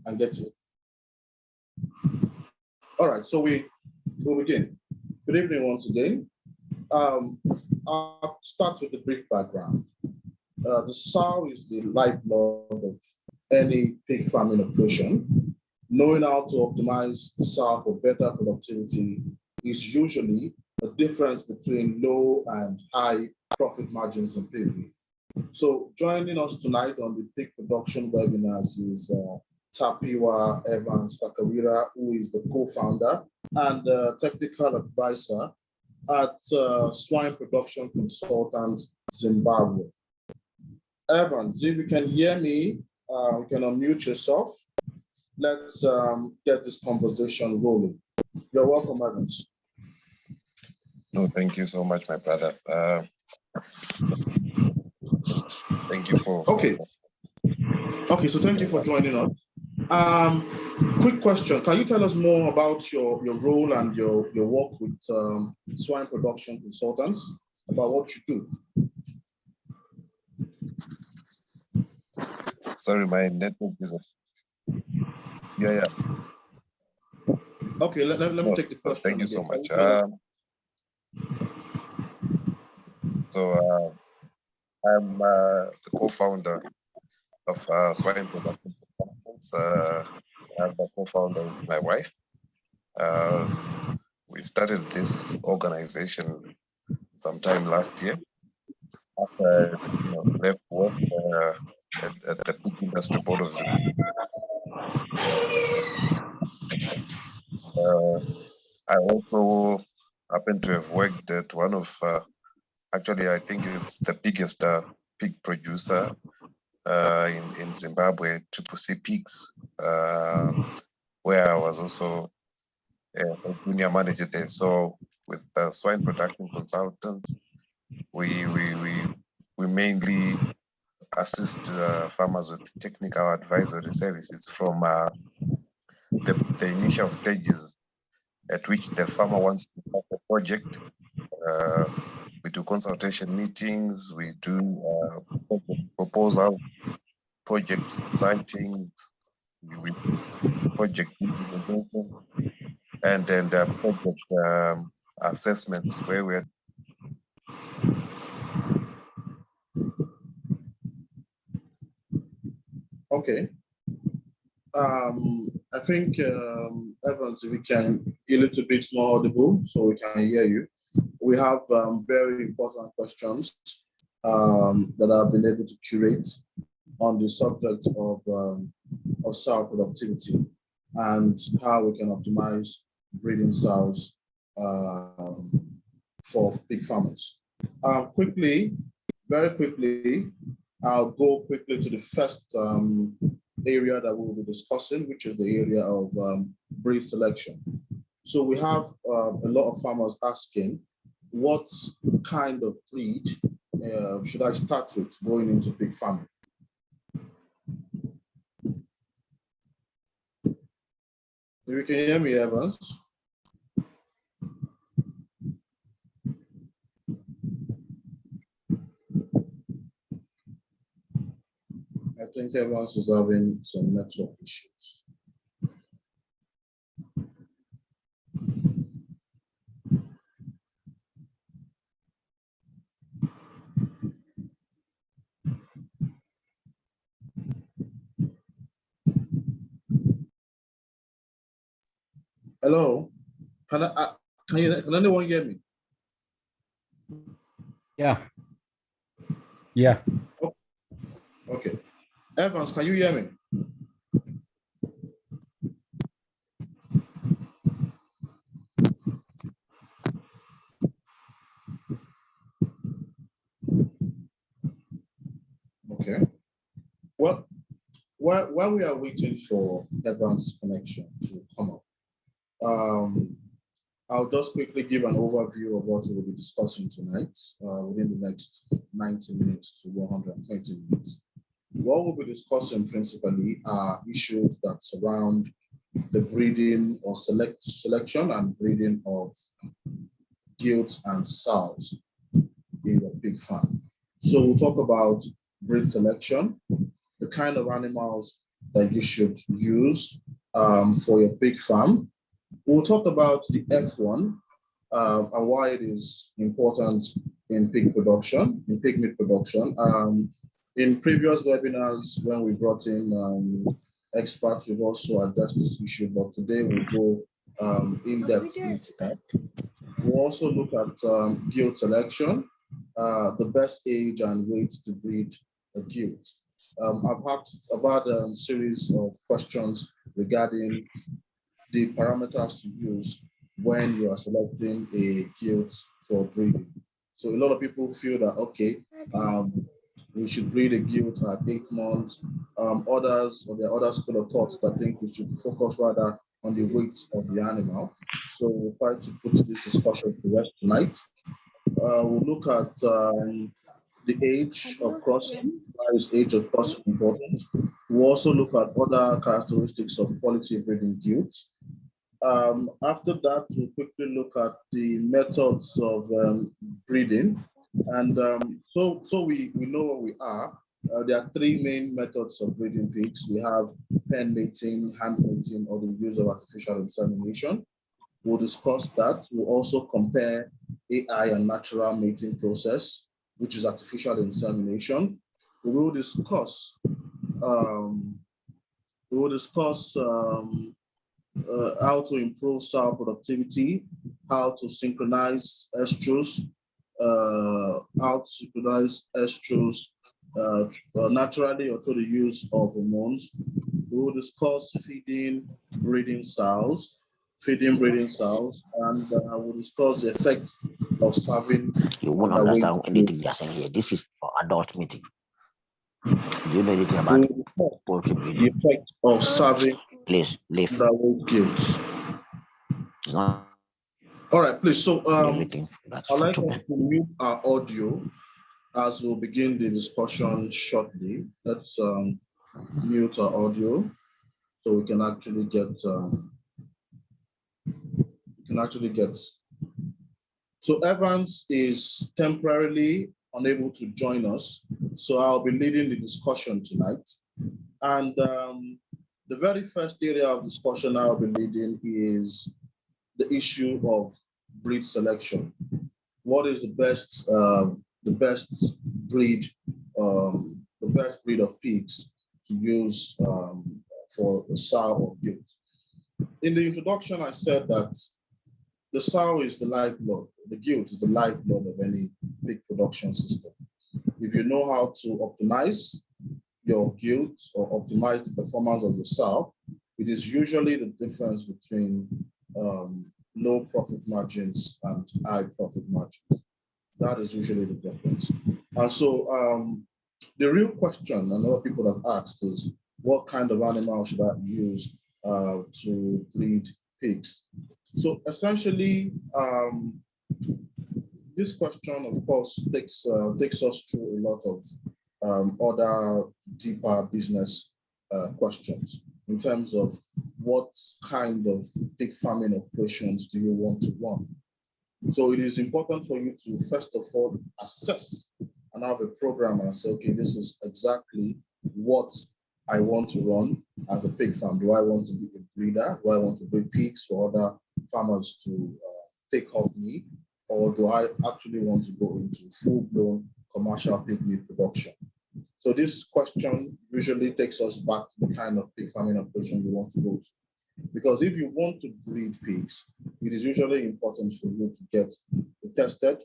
and get to it. All right, so we'll begin. Good evening once again. I'll start with a brief background. The sow is the lifeblood of any pig farming operation. Knowing how to optimize the sow for better productivity is usually the difference between low and high profit margins in pig. So joining us tonight on the pig production webinars is Tapiwa Evans Takawira, who is the co-founder and technical advisor at Swine Production Consultant, Zimbabwe. Evans, if you can hear me, you can unmute yourself. Let's get this conversation rolling. You're welcome, Evans. No, thank you so much, my brother. Thank you for... Okay, so thank you for joining us. Quick question. Can you tell us more about your role and your work with Swine Production Consultants, about what you do? Sorry, my network is... Yeah. Okay, let me take the question. Thank you so much. I'm the co-founder of Swine Production Consultants. I'm the co-founder with my wife. We started this organization sometime last year after left work at the Pig Industry Board of Zimbabwe. I also happen to have worked at one of, actually I think it's the biggest pig producer in Zimbabwe, Triple Pigs, where I was also a junior manager there. So with Swine Production Consultants, we mainly assist farmers with technical advisory services from the initial stages at which the farmer wants to start a project. We do consultation meetings, we do proposal, project sightings, we project implementation, and then the project assessments where we're... Okay. I think, Evans, if we can be a little bit more audible so we can hear you. We have very important questions that I've been able to curate on the subject of sow productivity and how we can optimize breeding sows for pig farmers. Very quickly, I'll go quickly to the first area that we'll be discussing, which is the area of breed selection. So we have a lot of farmers asking, what kind of breed should I start with going into pig farming? If you can hear me, Evans. I think Evans is having some network issues. Hello, can anyone hear me? Yeah. Okay. Evans, can you hear me? Okay. Well, while we are waiting for Evans' connection to come up, I'll just quickly give an overview of what we'll be discussing tonight within the next 90 minutes to 120 minutes. What we'll be discussing principally are issues that surround the breeding or selection and breeding of gilts and sows in the pig farm. So we'll talk about breed selection, the kind of animals that you should use for your pig farm. We'll talk about the F1 and why it is important in pig production, in pig meat production. In previous webinars, when we brought in experts, we've also addressed this issue, but today we'll go in depth into that. We'll also look at gilt selection, the best age and weight to breed a gilt. I've had a series of questions regarding the parameters to use when you are selecting a gilt for breeding. So a lot of people feel that, okay, we should breed a gilt at 8 months. Others, or there are other school of thoughts that think we should focus rather on the weight of the animal. So we'll try to put this discussion to rest tonight. We'll look at the age of crossing. Why is age of crossing important? We'll also look at other characteristics of quality breeding gilts. After that, we'll quickly look at the methods of breeding. And so we know where we are. There are 3 main methods of breeding pigs. We have pen mating, hand mating, or the use of artificial insemination. We'll discuss that. We'll also compare AI and natural mating process, which is artificial insemination. We will discuss how to improve sow productivity, how to synchronize estrus, naturally or through the use of hormones. We will discuss feeding breeding sows, and we'll discuss the effect of serving. You won't understand anything they are saying here. This is for adult meeting. Do you know anything about poultry breeding? The effect of serving. Please leave. All right, please. So I'd like us to mute our audio as we'll begin the discussion shortly. Let's mute our audio so we can actually get. So Evans is temporarily unable to join us, so I'll be leading the discussion tonight. And the very first area of discussion I'll be leading is the issue of breed selection. What is the best breed of pigs to use for the sow or gilt? In the introduction, I said that the sow is the lifeblood. The gilt is the lifeblood of any pig production system. If you know how to optimize your gilt or optimize the performance of the sow, it is usually the difference between low profit margins and high profit margins. That is usually the difference. And so the real question, and a lot of people have asked, is what kind of animal should I use to breed pigs? So essentially, this question, of course, takes us through a lot of other deeper business questions in terms of what kind of pig farming operations do you want to run. So it is important for you to, first of all, assess and have a program and say, okay, this is exactly what I want to run as a pig farm. Do I want to be a breeder? Do I want to breed pigs for other farmers to take off me? Or do I actually want to go into full-blown commercial pig meat production? So this question usually takes us back to the kind of pig farming operation you want to go to. Because if you want to breed pigs, it is usually important for you to get tested,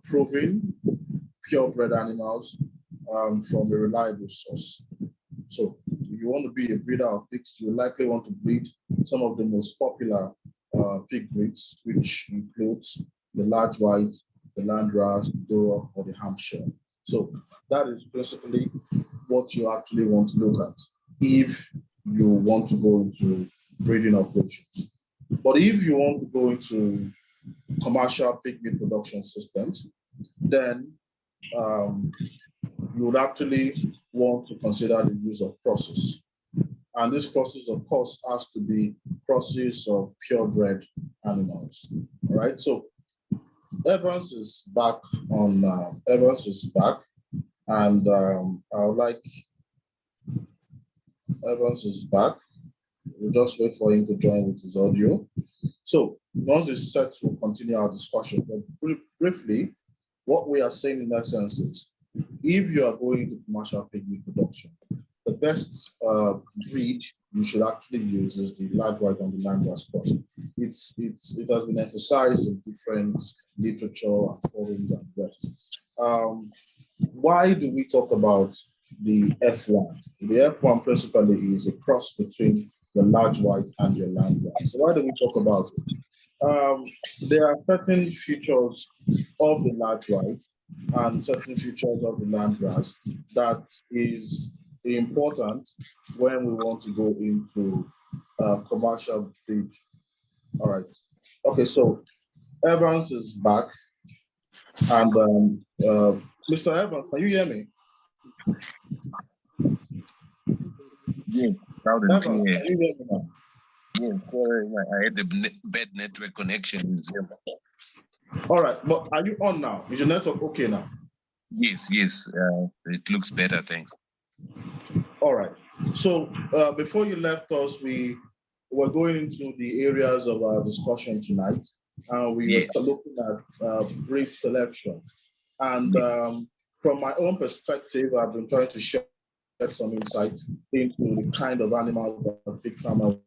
proven, purebred animals from a reliable source. So if you want to be a breeder of pigs, you likely want to breed some of the most popular pig breeds, which includes the large white, the Landrace, the Duroc, or the Hampshire. So that is basically what you actually want to look at if you want to go into breeding operations. But if you want to go into commercial pig meat production systems, then you would actually want to consider the use of crosses. And this crosses, of course, has to be crosses of purebred animals. All right, so Evans is back, and I would like Evans is back. We'll just wait for him to join with his audio. So once it's set, we'll continue our discussion. But briefly, what we are saying in essence is, if you are going into commercial pig meat production, the best breed you should actually use is the large white and the Landra's cross. It has been emphasized in different literature and forums and rest. Why do we talk about the F1? The F1 principally is a cross between the large white and your Landra's. So why do we talk about it? There are certain features of the large white and certain features of the Landra's that is important when we want to go into commercial breed. All right. Okay, so Evans is back. And Mr. Evans, can you hear me? Yes, loud and Evans, clear. can you hear me now? Yes, sorry, I had a bad network connection. All right, but are you on now? Is your network okay now? Yes, it looks better, thanks. All right. So before you left us, we were going into the areas of our discussion tonight, and we were looking at breed selection. And from my own perspective, I've been trying to share some insight into the kind of animals that pig farmers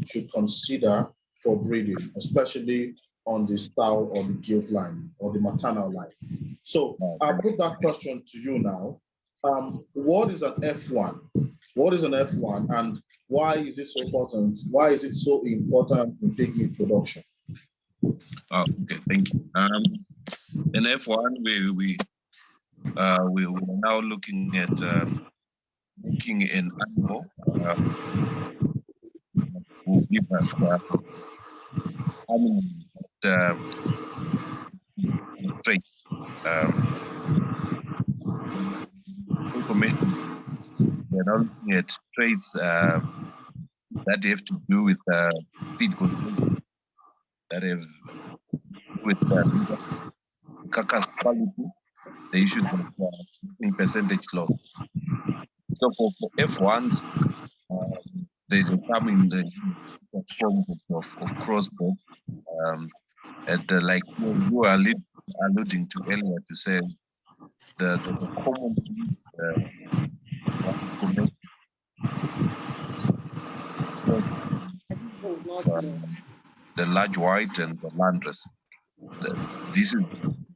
should consider for breeding, especially on the sow or the gilt line or the maternal line. So I'll put that question to you now. What is an F1? What is an F1 and why is it so important? Why is it so important in pig meat production? Oh, okay, thank you. In F1, we are now looking at making an animal will give us animal traits. Information. We're now looking at traits that have to do with feed control, that have with carcass quality, the issues of in percentage loss. So for F1s, they come in the form of crossbred. Like you were alluding to earlier, to say the common the large white and the Landra's. This is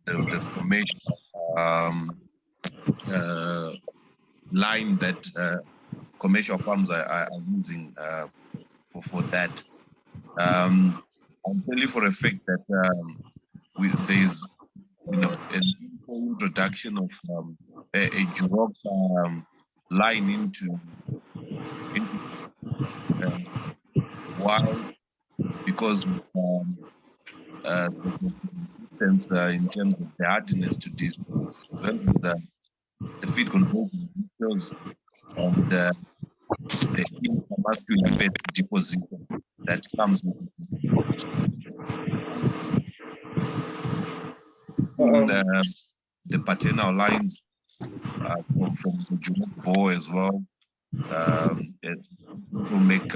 the formation line that commercial farms are using for that. I'll tell you for a fact that there's an introduction of a Jurok line into why? Because in terms of the hardness to this, the feed control and the intramuscular fat deposition that comes with the paternal lines from the Jurok boar as well. It will make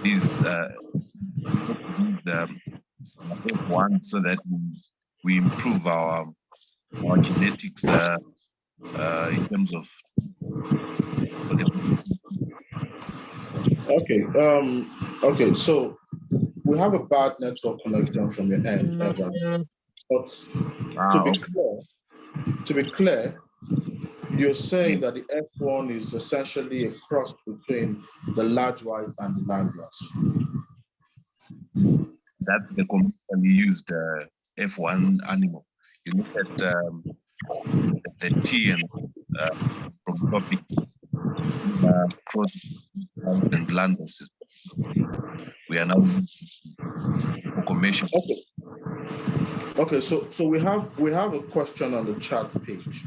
these one so that we improve our genetics in terms of Okay, so we have a bad network connection from your end, Evan. But to be clear, you're saying that the F1 is essentially a cross between the large white and the Landra's. That's the commercially used F1 animal. You look at the T and from topic cross and Landra's. We are now for commercial. Okay, so we have a question on the chat page.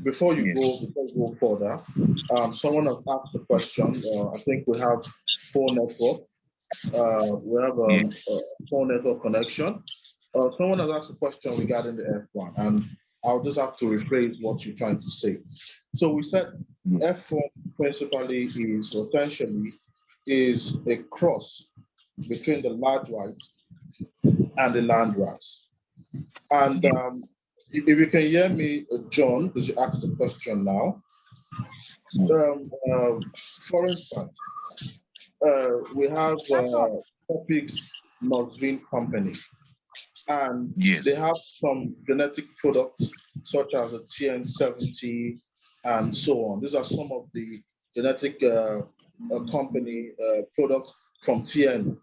Before you go further, someone has asked a question. I think we have phone network. We have a phone network connection. Someone has asked a question regarding the F1, and I'll just have to rephrase what you're trying to say. So we said F1 principally is essentially is a cross between the large white and the land ras. And if you can hear me, John, because you asked the question now, for instance, we have Topics Nursery Company, and they have some genetic products such as the TN70 and so on. These are some of the genetic company products from TN.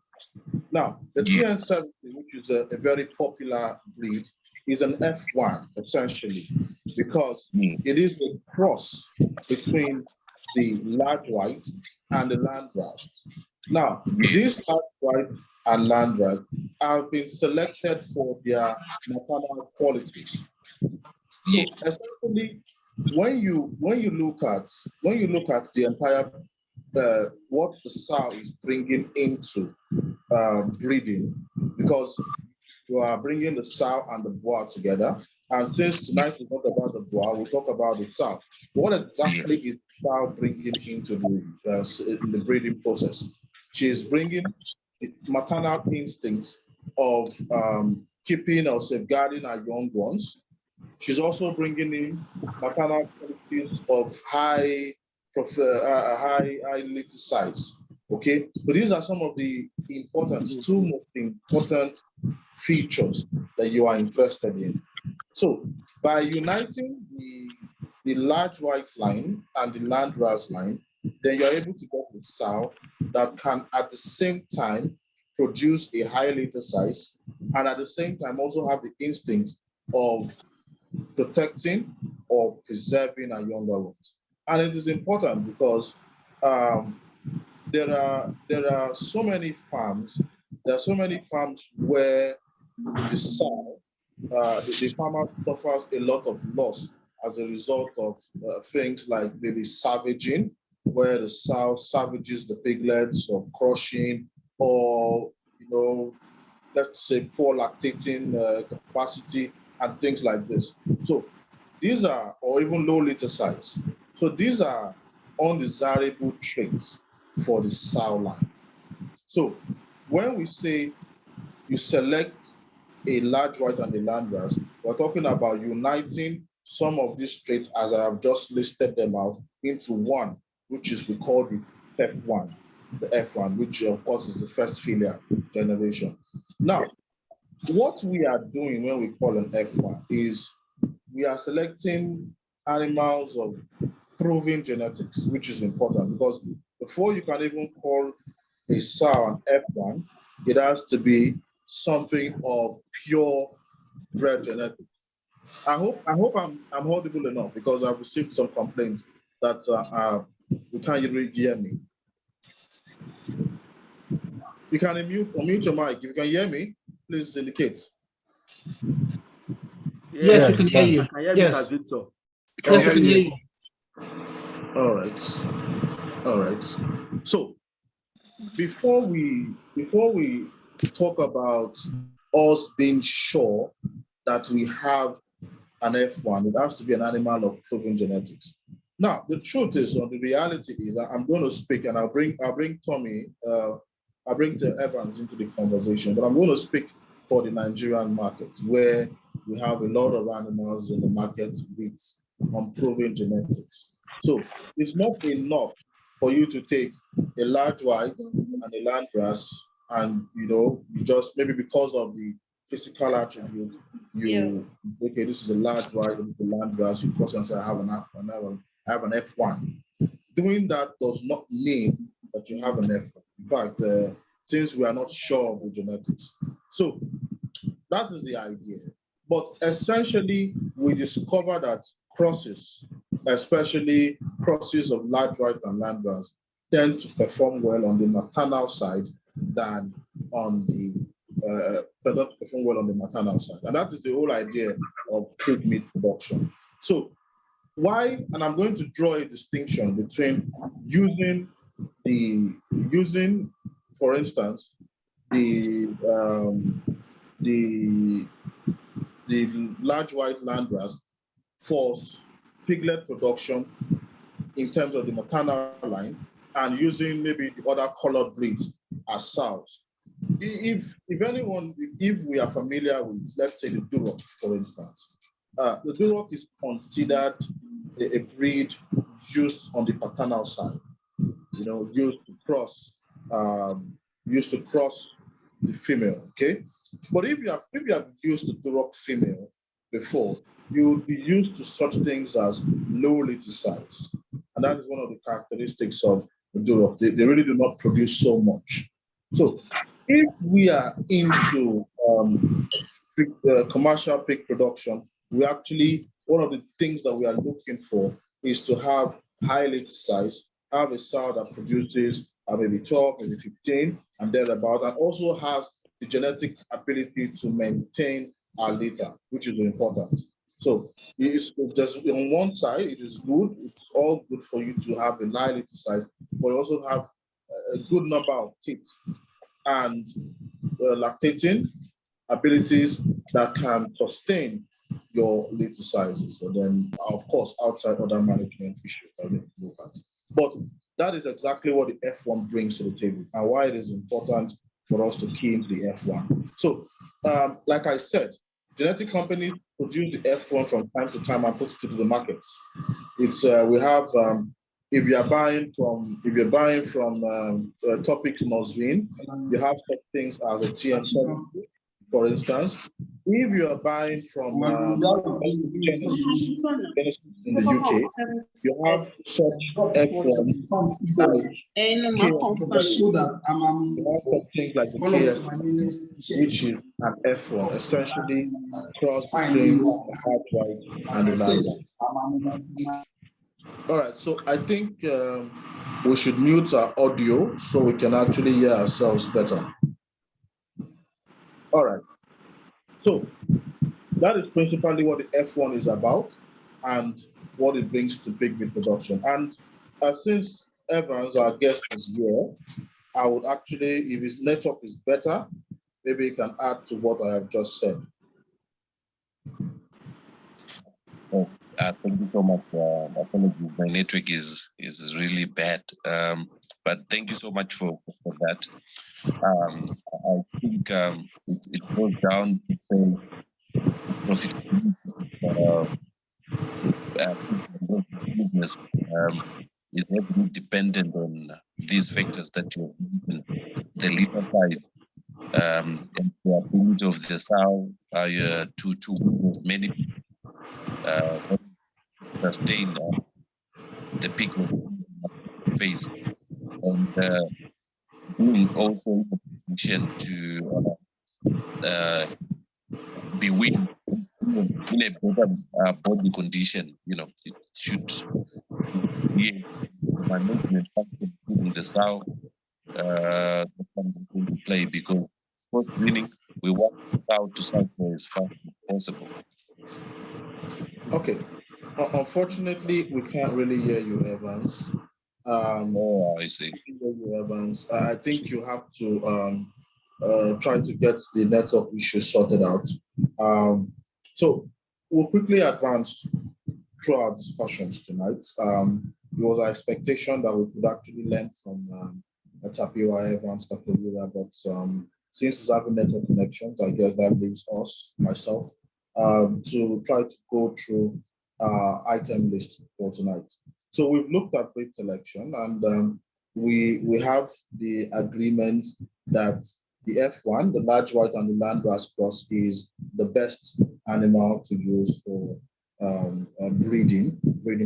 Now, the TN70, which is a very popular breed, is an F1 essentially, because it is a cross between the large white and the land ras. Now, these large white and land ras have been selected for their maternal qualities. So essentially, when you look at the entire what the sow is bringing into breeding, because you are bringing the sow and the boar together. And since tonight is not about the boar, we'll talk about the sow. What exactly is the sow bringing into the breeding process? She is bringing the maternal instincts of keeping or safeguarding her young ones. She's also bringing in maternal qualities of high little size. Okay, but these are some of the two most important features that you are interested in. So by uniting the large white line and the land ras line, then you're able to get a sow that can at the same time produce a high litter size and at the same time also have the instinct of protecting or preserving our younger ones. And it is important because there are so many farms. There are so many farms where the sow, the farmer suffers a lot of loss as a result of things like maybe savaging, where the sow savages the piglets or crushing, or let's say poor lactating capacity and things like this. So these are, or even low litter size. So these are undesirable traits for the sow line. So when we say you select a large white and a land ras, we're talking about uniting some of these traits, as I have just listed them out, into one, which is we call the F1, which of course is the first filial generation. Now, what we are doing when we call an F1 is we are selecting animals of proven genetics, which is important because before you can even call a sow an F1, it has to be something of pure bred genetics. I hope I'm audible enough because I've received some complaints that you can't really hear me. You can unmute your mic. If you can hear me, please indicate. Yes, we can hear you. I can hear Mr. Victor. Yes, we can hear you. All right. So before we talk about us being sure that we have an F1, it has to be an animal of proven genetics. Now, the truth is, or the reality is, I'm going to speak, and I'll bring Tommy, I'll bring Evans into the conversation, but I'm going to speak for the Nigerian market, where we have a lot of animals in the market with unproven genetics. So it's not enough for you to take a large white and a land ras, and you just maybe because of the physical attribute, okay, this is a large white and the land ras, you cross and say I have an F1. Doing that does not mean that you have an F1. In fact, since we are not sure of the genetics. So that is the idea. But essentially, we discover that crosses, especially crosses of large white and land ras, tend to perform well on the maternal side than on the maternal side. And that is the whole idea of pig meat production. So why, and I'm going to draw a distinction between using, for instance, the large white land ras for piglet production in terms of the maternal line and using maybe the other colored breeds as sows. If we are familiar with, let's say, the Duroc, for instance, the Duroc is considered a breed used on the paternal side, used to cross the female, okay? But if you have used the Duroc female before, you will be used to such things as low litter size. And that is one of the characteristics of the Duroc. They really do not produce so much. So if we are into commercial pig production, one of the things that we are looking for is to have high litter size, have a sow that produces maybe 12, maybe 15, and thereabout, and also has the genetic ability to maintain our litter, which is important. So it's just on one side, it is good. It's all good for you to have a high litter size, but you also have a good number of teeth and lactating abilities that can sustain your litter sizes. And then, of course, outside other management issues that we look at. But that is exactly what the F1 brings to the table and why it is important for us to key into the F1. So, like I said, genetic companies produce the F1 from time to time and put it to the markets. It's we have if you're buying from Topic Mosvin, you have such things as a TN7, for instance. If you are buying from Genesis in the UK, you have such F1 things like the KS, which is an F1, essentially cross between the hard white and the land. All right, so I think we should mute our audio so we can actually hear ourselves better. All right, so that is principally what the F1 is about and what it brings to pig meat production. And since Evans, our guest, is here, I would actually, if his network is better, maybe he can add to what I have just said. Oh, thank you so much. Apologies, my network is really bad. But thank you so much for that. I think it goes down to say business is heavily dependent on these factors that you mentioned: the litter size, and the ability of the sow to witness many sustain the peak phase, and being also in a position to be weak in a better body condition. It should be management factor in the sow that comes into play, because post weaning we want the sow to cycle as fast as possible. Okay. Unfortunately, we can't really hear you, Evans. I see. Evans. I think you have to try to get the network issue sorted out. So we'll quickly advance through our discussions tonight. It was our expectation that we could actually learn from Tapiwa Evans Takawira, but since he's having network connections, I guess that leaves myself, to try to go through item list for tonight. So we've looked at breed selection, and we have the agreement that the F1, the large white and the landgrass cross, is the best animal to use for breeding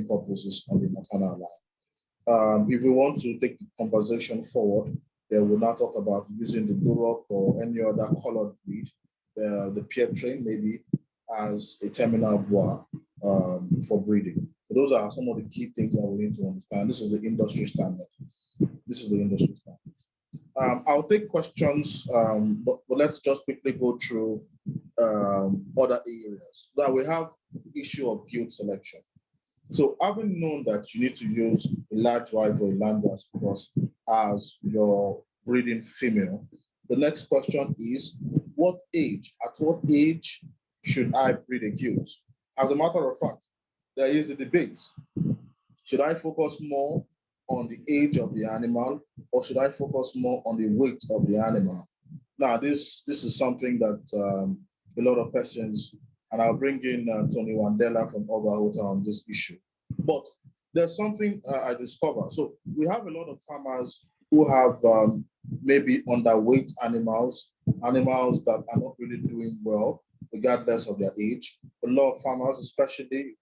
purposes on the maternal line. If we want to take the conversation forward, then we'll now talk about using the Duroc or any other colored breed, the Pied Train maybe, as a terminal bois for breeding. So those are some of the key things that we need to understand. This is the industry standard. I'll take questions, but let's just quickly go through other areas. Now we have the issue of gilt selection. So having known that you need to use a large white or a landgrass cross as your breeding female, the next question is, at what age should I breed a gilt? As a matter of fact, there is a debate. Should I focus more on the age of the animal, or should I focus more on the weight of the animal? Now, this is something that a lot of persons, and I'll bring in Tony Wandela from Oberhota on this issue. But there's something I discovered. So we have a lot of farmers who have maybe underweight animals, animals that are not really doing well, regardless of their age. A lot of farmers, especially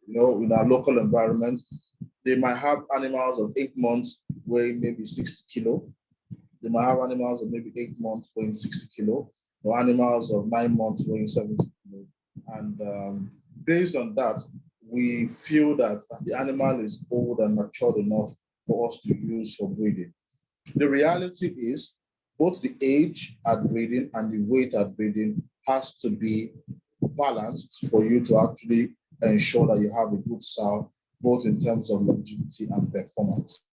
in our local environment, they might have animals of 8 months weighing maybe 60 kilo. They might have animals of maybe 8 months weighing 60 kilo, or animals of 9 months weighing 70 kilo. And based on that, we feel that the animal is old and matured enough for us to use for breeding. The reality is both the age at breeding and the weight at breeding has to be balanced for you to actually ensure that you have a good sow, both in terms of longevity and performance.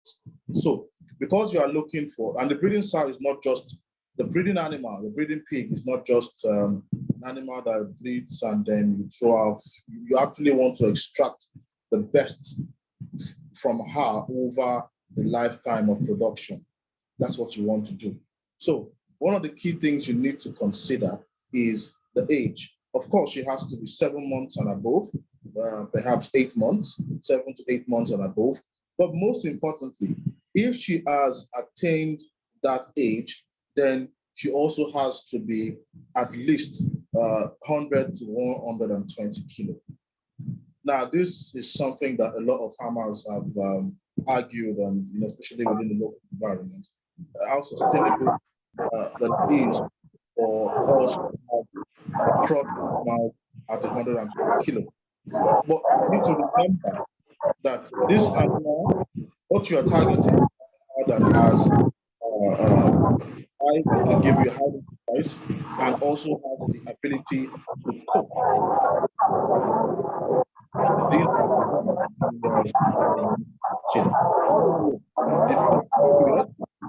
So because you are looking for, and the breeding sow is not just the breeding animal, the breeding pig is not just an animal that breeds and then you throw out. You actually want to extract the best from her over the lifetime of production. That's what you want to do. So one of the key things you need to consider is the age. Of course, she has to be 7 months and above, perhaps 8 months, 7 to 8 months and above. But most importantly, if she has attained that age, then she also has to be at least 100 to 120 kilo. Now, this is something that a lot of farmers have argued, and especially within the local environment, how sustainable that is for us to have a crop now at 120 kilo. But you need to remember that this animal, what you are targeting, that has I can give you a high price and also has the ability to cook. These are the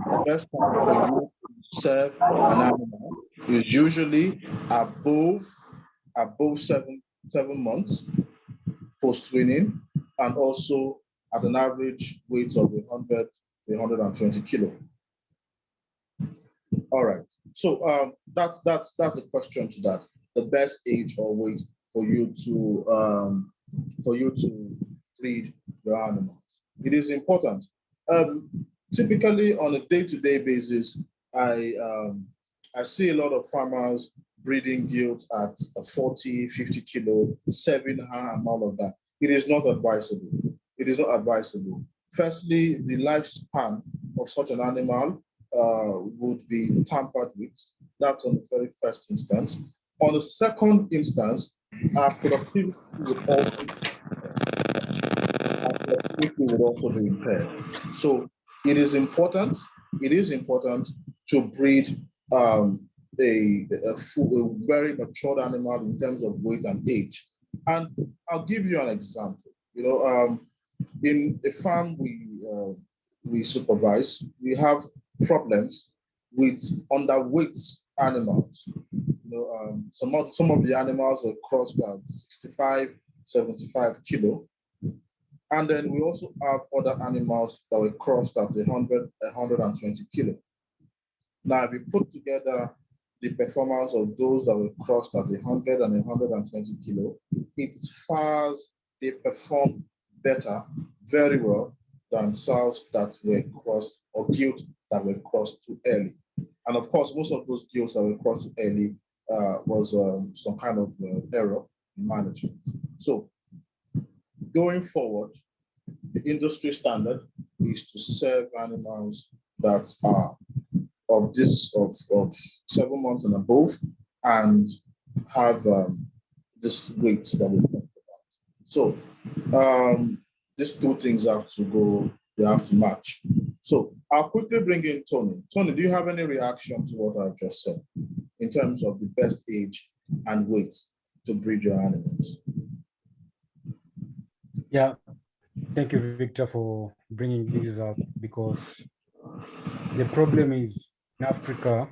the best time for you to serve an animal is usually above 7 months post weaning, and also at an average weight of 100 to 120 kilo. All right. So that's the question to that. The best age or weight for you to breed your animals. It is important. Typically, on a day-to-day basis, I see a lot of farmers breeding gilts at 40, 50 kilo, serving her and all of that. It is not advisable. It is not advisable. Firstly, the lifespan of such an animal would be tampered with. That's on the very first instance. On the second instance, our productivity would also be impaired. So it is important to breed a very matured animal in terms of weight and age. And I'll give you an example. In a farm we supervise, we have problems with underweight animals. Some of the animals are crossed at 65, 75 kilo. And then we also have other animals that were crossed at 100, 120 kilo. Now, if you put together the performance of those that were crossed at 100 and 120 kilo, they perform better, very well, than sows that were crossed or gilt that were crossed too early. And of course, most of those gilts that were crossed too early was some kind of error in management. So going forward, the industry standard is to serve animals that are of 7 months and above and have this weight that we talked about. So these two things have to go, they have to match. So I'll quickly bring in Tony. Tony, do you have any reaction to what I've just said in terms of the best age and weight to breed your animals? Yeah, thank you, Victor, for bringing this up, because the problem is in Africa,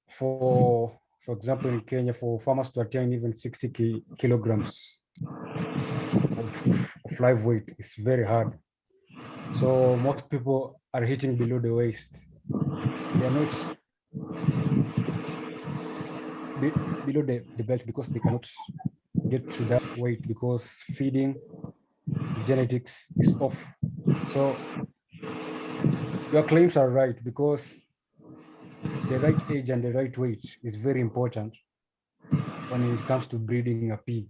for example, in Kenya, for farmers to attain even 60 kilograms of live weight is very hard. So most people are hitting below the waist. They are not below the belt because they cannot get to that weight because feeding genetics is off. So your claims are right because the right age and the right weight is very important when it comes to breeding a pig.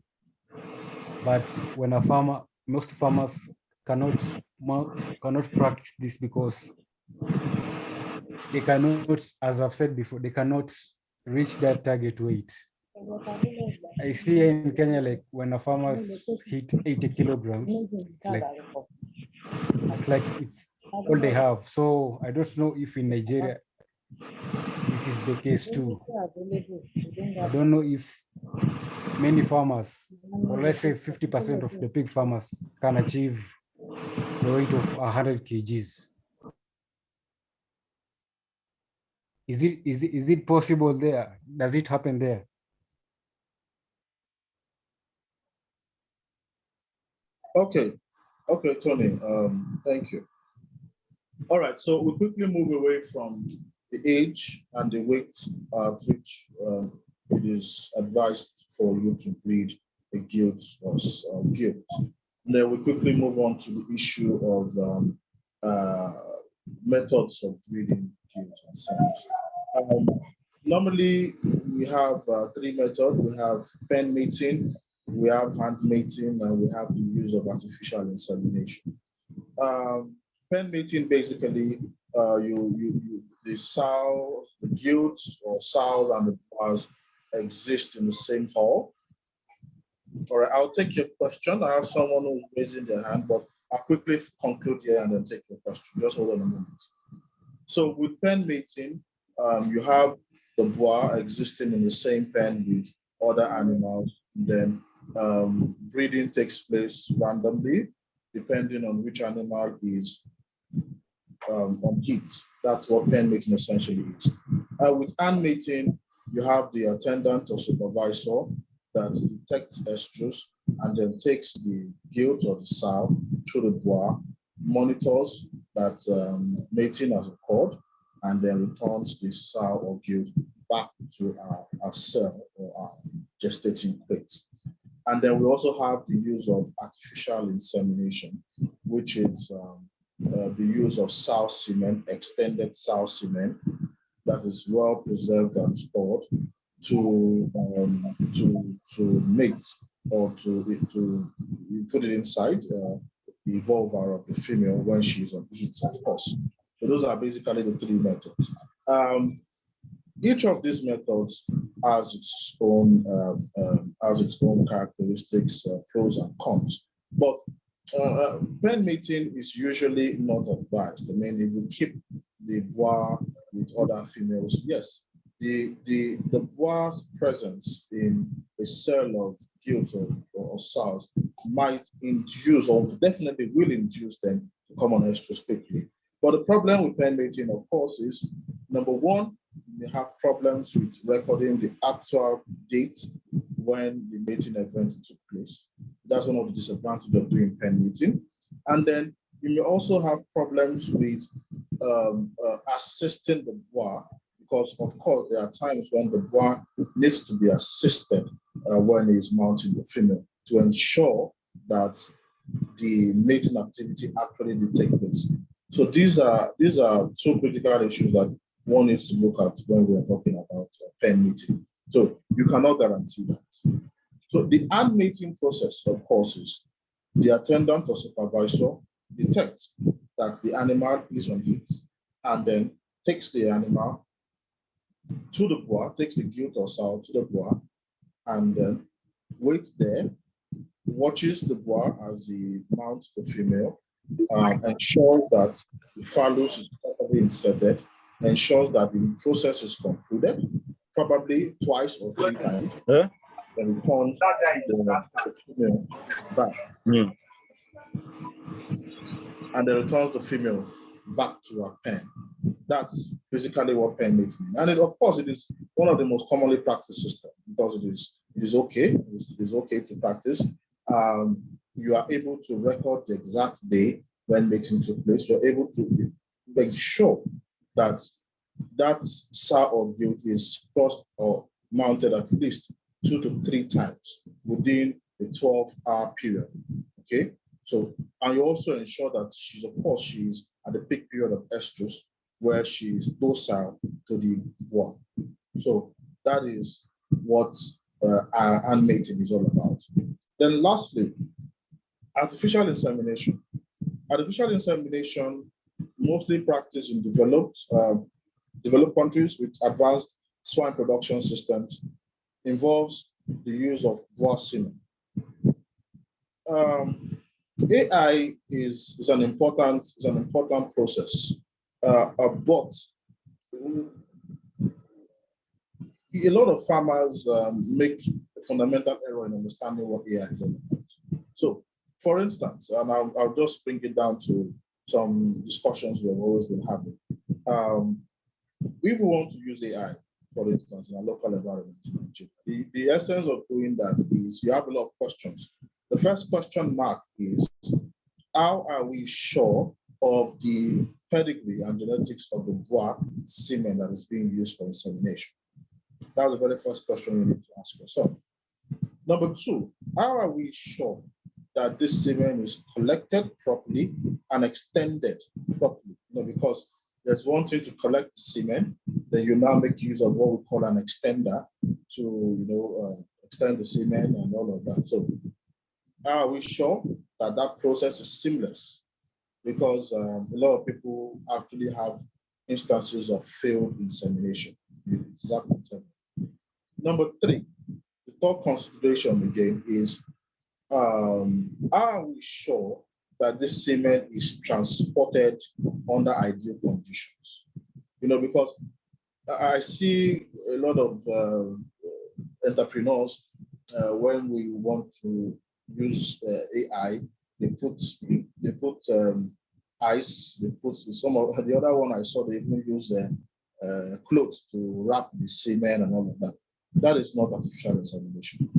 But when a farmer, most farmers cannot cannot practice this because they cannot, as I've said before, they cannot reach that target weight. I see in Kenya, like when a farmers hit 80 kilograms, it's all they have. So I don't know if in Nigeria this is the case too. I don't know if many farmers, or let's say 50% of the pig farmers, can achieve the weight of 100 kgs. Is it possible there? Does it happen there? Okay, okay, Tony. Thank you. All right, so we quickly move away from the age and the weight at which it is advised for you to breed a gilt or gilt. And then we quickly move on to the issue of methods of breeding gilt and sows. Normally, we have three methods. We have pen mating, we have hand mating, and we have the use of artificial insemination. Pen mating basically, the sows, the gilts or sows and the bars exist in the same hall. All right, I'll take your question. I have someone who's raising their hand, but I'll quickly conclude here and then take your question. Just hold on a moment. So with pen mating, you have the bois existing in the same pen with other animals, and then breeding takes place randomly, depending on which animal is on heat. That's what pen mating essentially is. With hand mating, you have the attendant or supervisor that detects estrus and then takes the gilt or the sow through the bois, monitors that mating has occurred, and then returns the sow or gilt back to our cell or our gestating crate. And then we also have the use of artificial insemination, which is the use of sow semen, extended sow semen, that is well preserved and stored to mate or to put it inside the vulva of the female when she's on heat, of course. So those are basically the three methods. Each of these methods has its own characteristics, pros and cons. But pen mating is usually not advised. I mean, if you keep the bois with other females, yes, the bois' presence in a cell of gilt or sows might induce, or definitely will induce them to come on estrus quickly. But the problem with pen mating, of course, is number one, you may have problems with recording the actual date when the mating event took place. That's one of the disadvantages of doing pen mating. And then you may also have problems with assisting the bois, because of course there are times when the bois needs to be assisted when he's mounting the female to ensure that the mating activity actually did take place. So these are two critical issues that one needs to look at when we're talking about pen mating. So you cannot guarantee that. So the hand mating process, of course, is the attendant or supervisor detects that the animal is on heat and then takes the animal to the bois, takes the gilt or sow to the bois, and then waits there, watches the bois as he mounts the female, ensures that the phallus is properly inserted, ensures that the process is concluded, probably twice or three times, then returns the female back. And then returns the female back to her pen. That's basically what pen mating means. And of course, it is one of the most commonly practiced systems because it is okay. It is okay to practice. you are able to record the exact day when mating took place. You're able to make sure that that sow or goat is crossed or mounted at least 2 to 3 times within a 12-hour period. Okay, so and you also ensure that she's at the peak period of estrus where she's docile to the bois. So that is what hand mating is all about. Then lastly, artificial insemination. Artificial insemination, mostly practiced in developed countries with advanced swine production systems, involves the use of boar semen. AI is an important process, but a lot of farmers make a fundamental error in understanding what AI is all about. So, for instance, and I'll just bring it down to some discussions we've always been having. If we want to use AI, for instance, in a local environment in Nigeria, the essence of doing that is you have a lot of questions. The first question mark is, how are we sure of the pedigree and genetics of the bois semen that is being used for insemination? That's the very first question you need to ask yourself. Number two, how are we sure that this semen is collected properly and extended properly? Because there's one thing to collect the semen, then you now make use of what we call an extender to extend the semen and all of that. So how are we sure that that process is seamless? Because a lot of people actually have instances of failed insemination. Number three, the third consideration again is, how are we sure that this semen is transported under ideal conditions? Because I see a lot of entrepreneurs, when we want to use AI, they put ice, they put some of the other one I saw, they even use clothes to wrap the semen and all of that. That is not artificial insemination.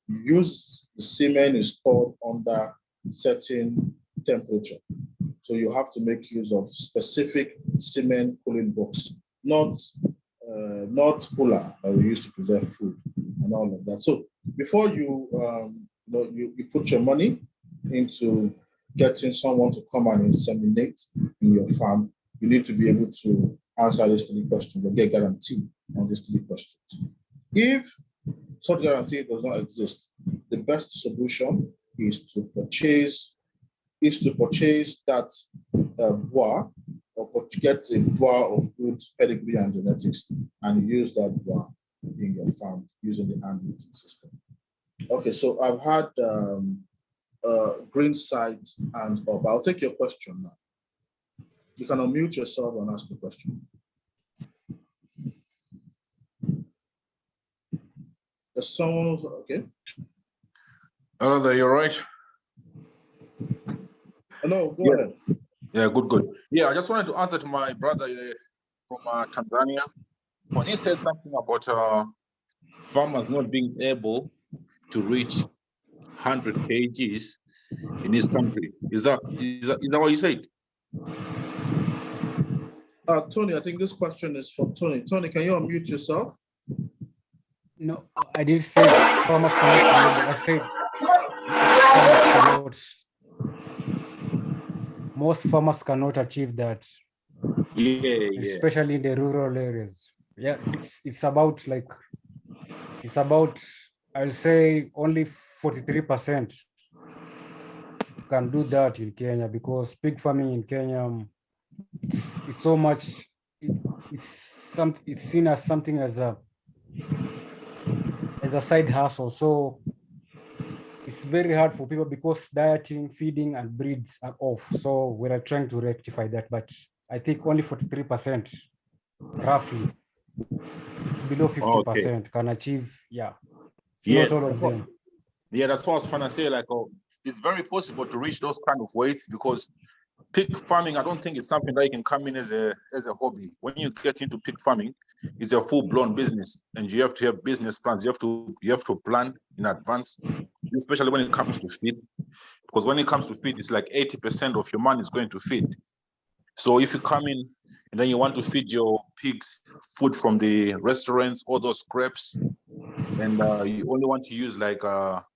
You use the semen is stored under certain temperature. So you have to make use of specific semen cooling box, not cooler that we use to preserve food and all of that. So before you put your money into getting someone to come and inseminate in your farm, you need to be able to answer these 3 questions or get guarantee on these 3 questions. If such guarantee does not exist, the best solution is to purchase that bois, or get a bois of good pedigree and genetics and use that bois in your farm using the hand mating system. Okay, so I've had green site and up. I'll take your question now. You can unmute yourself and ask the question. There's someone, okay. Hello there, you're right. Hello, go ahead. Yeah, good. Yeah, I just wanted to answer to my brother from Tanzania, because he said something about farmers not being able to reach 100 kgs in his country. Is that what you said? Tony, I think this question is from Tony. Tony, can you unmute yourself? No, I didn't say farmers cannot. I said farmers cannot. Most farmers cannot achieve that. Yeah. Especially in the rural areas. Yeah, it's about I'll say only 43% can do that in Kenya, because pig farming in Kenya, it's so much. It's seen as something as a side hustle. So it's very hard for people because dieting, feeding, and breeds are off. So we're trying to rectify that, but I think only 43%, roughly, it's below 50% can achieve. Yeah, not all of them. Yeah, that's what I was trying to say. It's very possible to reach those kind of weights, because pig farming, I don't think it's something that you can come in as a hobby. When you get into pig farming, it's a full-blown business, and you have to have business plans. You have to plan in advance especially when it comes to feed, because when it comes to feed, it's like 80% of your money is going to feed. So if you come in and then you want to feed your pigs food from the restaurants, all those scraps, and you only want to use like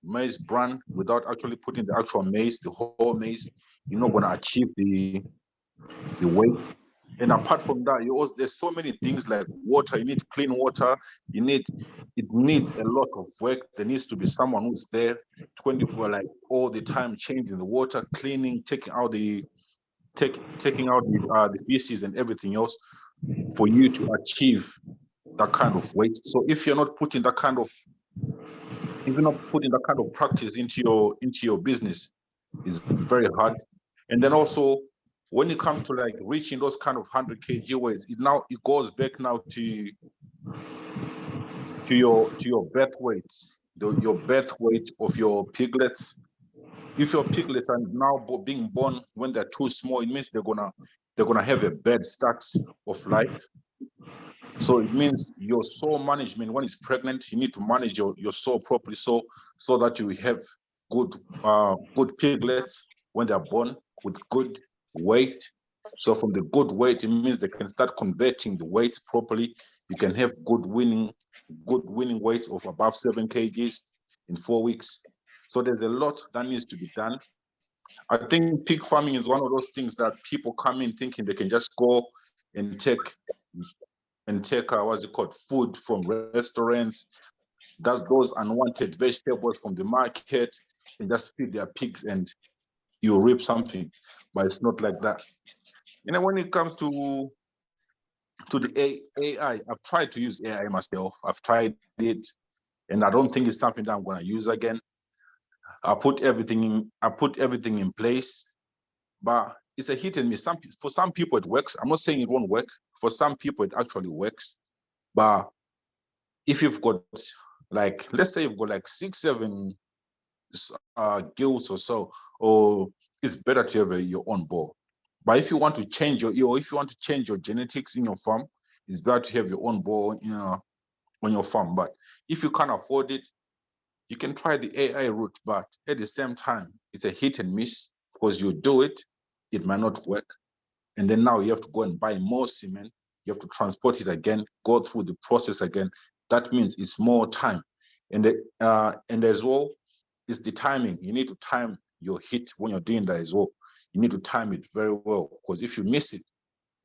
maize bran without actually putting the actual maize, the whole maize, you're not going to achieve the weight. And apart from that, you also, there's so many things like water. You need clean water. It needs a lot of work. There needs to be someone who's there 24, like all the time, changing the water, cleaning, taking out the the feces and everything else for you to achieve that kind of weight. So if you're not putting that kind of practice into your business, it's very hard. And then also when it comes to like reaching those kind of 100 kg weights, it goes back now to your birth weight, your birth weight of your piglets. If your piglets are now being born when they're too small, it means they're gonna have a bad start of life. So it means your sow management, when it's pregnant, you need to manage your sow properly, so that you have good piglets when they're born with good weight. So from the good weight, it means they can start converting the weights properly. You can have good winning weights of above 7 kgs in 4 weeks. So there's a lot that needs to be done. I think pig farming is one of those things that people come in thinking they can just go and take what's it called, food from restaurants, those unwanted vegetables from the market, and just feed their pigs and you reap something. But it's not like that. When it comes to the AI, I've tried to use AI myself. I've tried it, and I don't think it's something that I'm going to use again. I put everything in place, but it's a hit and miss. For some people it works. I'm not saying it won't work. For some people it actually works. But if you've got like, let's say you've got like 6-7 gills or so, or it's better to have your own boar. But if you want to change your genetics in your farm, it's better to have your own boar, on your farm. But if you can't afford it, you can try the AI route. But at the same time, it's a hit and miss, because you do it, it might not work. And then now you have to go and buy more semen. You have to transport it again, go through the process again. That means it's more time. And as well, it's the timing. You need to time your hit when you're doing that as well. You need to time it very well, because if you miss it,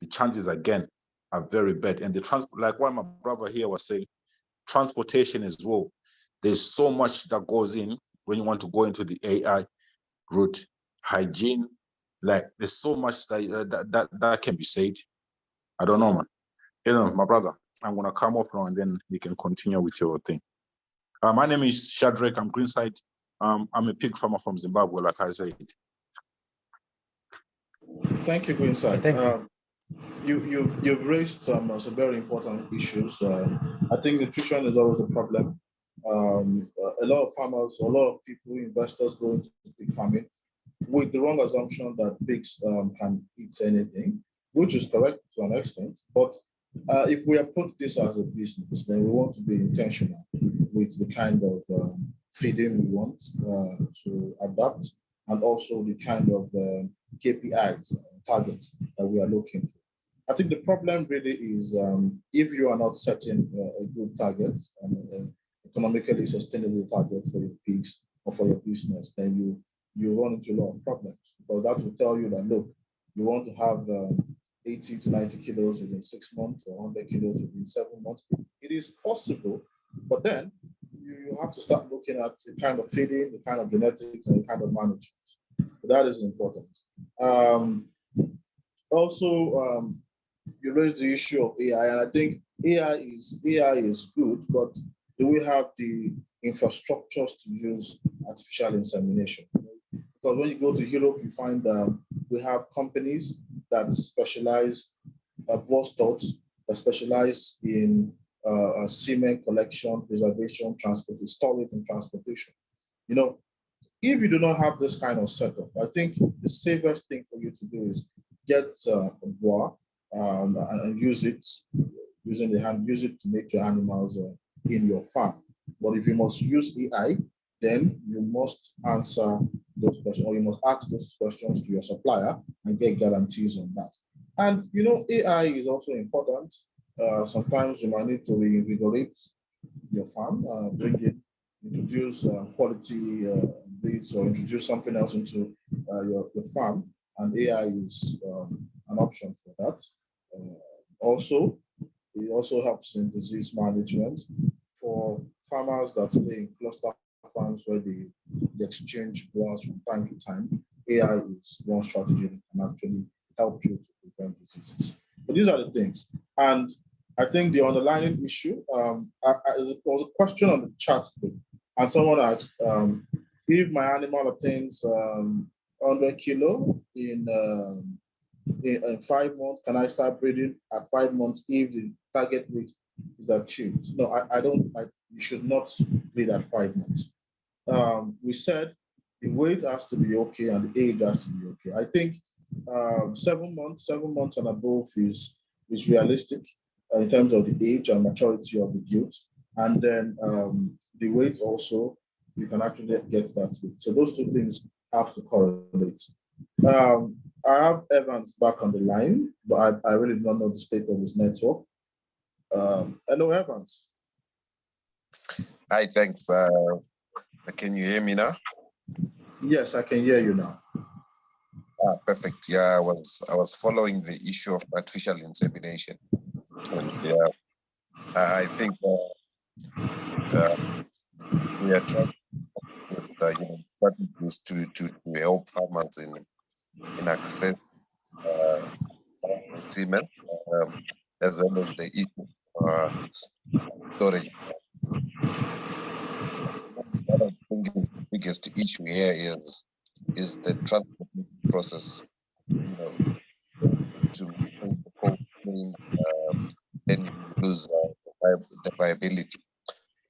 the chances again are very bad. And like what my brother here was saying, transportation as well. There's so much that goes in when you want to go into the AI route. Hygiene, like there's so much that can be said. I don't know, man. My brother, I'm gonna come off now and then you can continue with your thing. My name is Shadrach. I'm Greenside. I'm a pig farmer from Zimbabwe, like I said. Thank you, Greenside. Thank you. You've raised some very important issues. I think nutrition is always a problem. A lot of farmers, a lot of people, investors go into pig farming with the wrong assumption that pigs can eat anything, which is correct to an extent. But if we approach this as a business, then we want to be intentional with the kind of feeding we want to adapt, and also the kind of KPIs, targets that we are looking for. I think the problem really is if you are not setting a good target and an economically sustainable target for your pigs or for your business, then you run into a lot of problems, because that will tell you that, look, you want to have 80 to 90 kilos within 6 months or 100 kilos within 7 months. It is possible, but then you have to start looking at the kind of feeding, the kind of genetics, and the kind of management. So that is important. Also, you raised the issue of AI, and I think AI is good, but do we have the infrastructures to use artificial insemination? Because when you go to Europe, you find we have companies that specialize, Vostos, that specialize in semen collection, preservation, storage, and transportation. If you do not have this kind of setup, I think the safest thing for you to do is get a boar and use it to make your animals in your farm. But if you must use AI, then you must answer those questions, or you must ask those questions to your supplier and get guarantees on that. And you know, AI is also important. Sometimes you might need to reinvigorate your farm, introduce quality breeds, or introduce something else into your farm, and AI is an option for that. Also, it also helps in disease management for farmers that stay in cluster farms where they exchange bloods from time to time. AI is one strategy that can actually help you to prevent diseases. But these are the things. And I think the underlying issue, there was a question on the chat group, and someone asked, if my animal obtains 100 kilo in 5 months, can I start breeding at 5 months if the target weight is achieved? No, you should not breed at 5 months. We said the weight has to be okay and the age has to be okay. I think 7 months and above is realistic in terms of the age and maturity of the youth. And then the weight also, you can actually get that weight. So those two things have to correlate. I have Evans back on the line, but I really don't know the state of his network. Hello, Evans. Hi, thanks. Can you hear me now? Yes, I can hear you now. Perfect. Yeah, I was following the issue of artificial insemination, and yeah, I think we are trying with strategies to help farmers in access semen, as well as the issue storage. What I think is the biggest issue here is the transport process. You know, to the cold chain, then you lose the viability.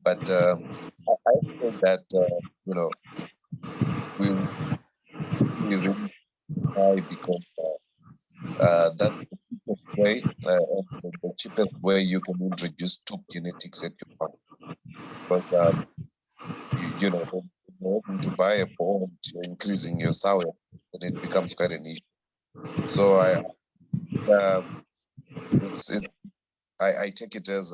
But I feel that we really try because that's the cheapest way, the cheapest way you can introduce top genetics at your farm. But when you're able to buy a bond, you're increasing your sow, and it becomes quite an issue. So I take it as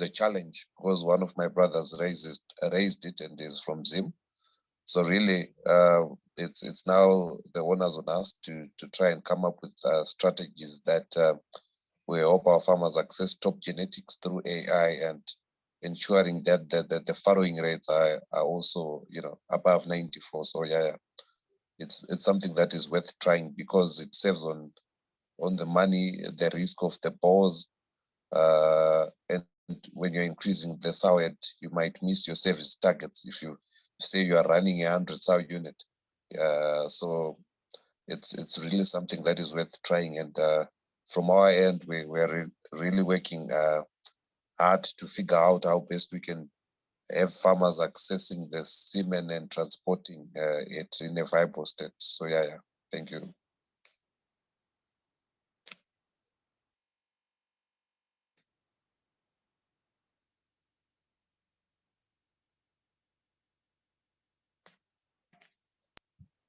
a challenge, because one of my brothers raised it and is from Zim. So really, it's now the onus on us to try and come up with strategies that we help our farmers access top genetics through AI, and ensuring that the farrowing rates are also above 94. So yeah, it's something that is worth trying, because it saves on the money, the risk of the balls, and when you're increasing the sow head, you might miss your service targets if you say you are running 100 sow unit. So it's really something that is worth trying. And from our end, we're really working hard to figure out how best we can have farmers accessing the semen and transporting it in a viable state. So yeah, thank you.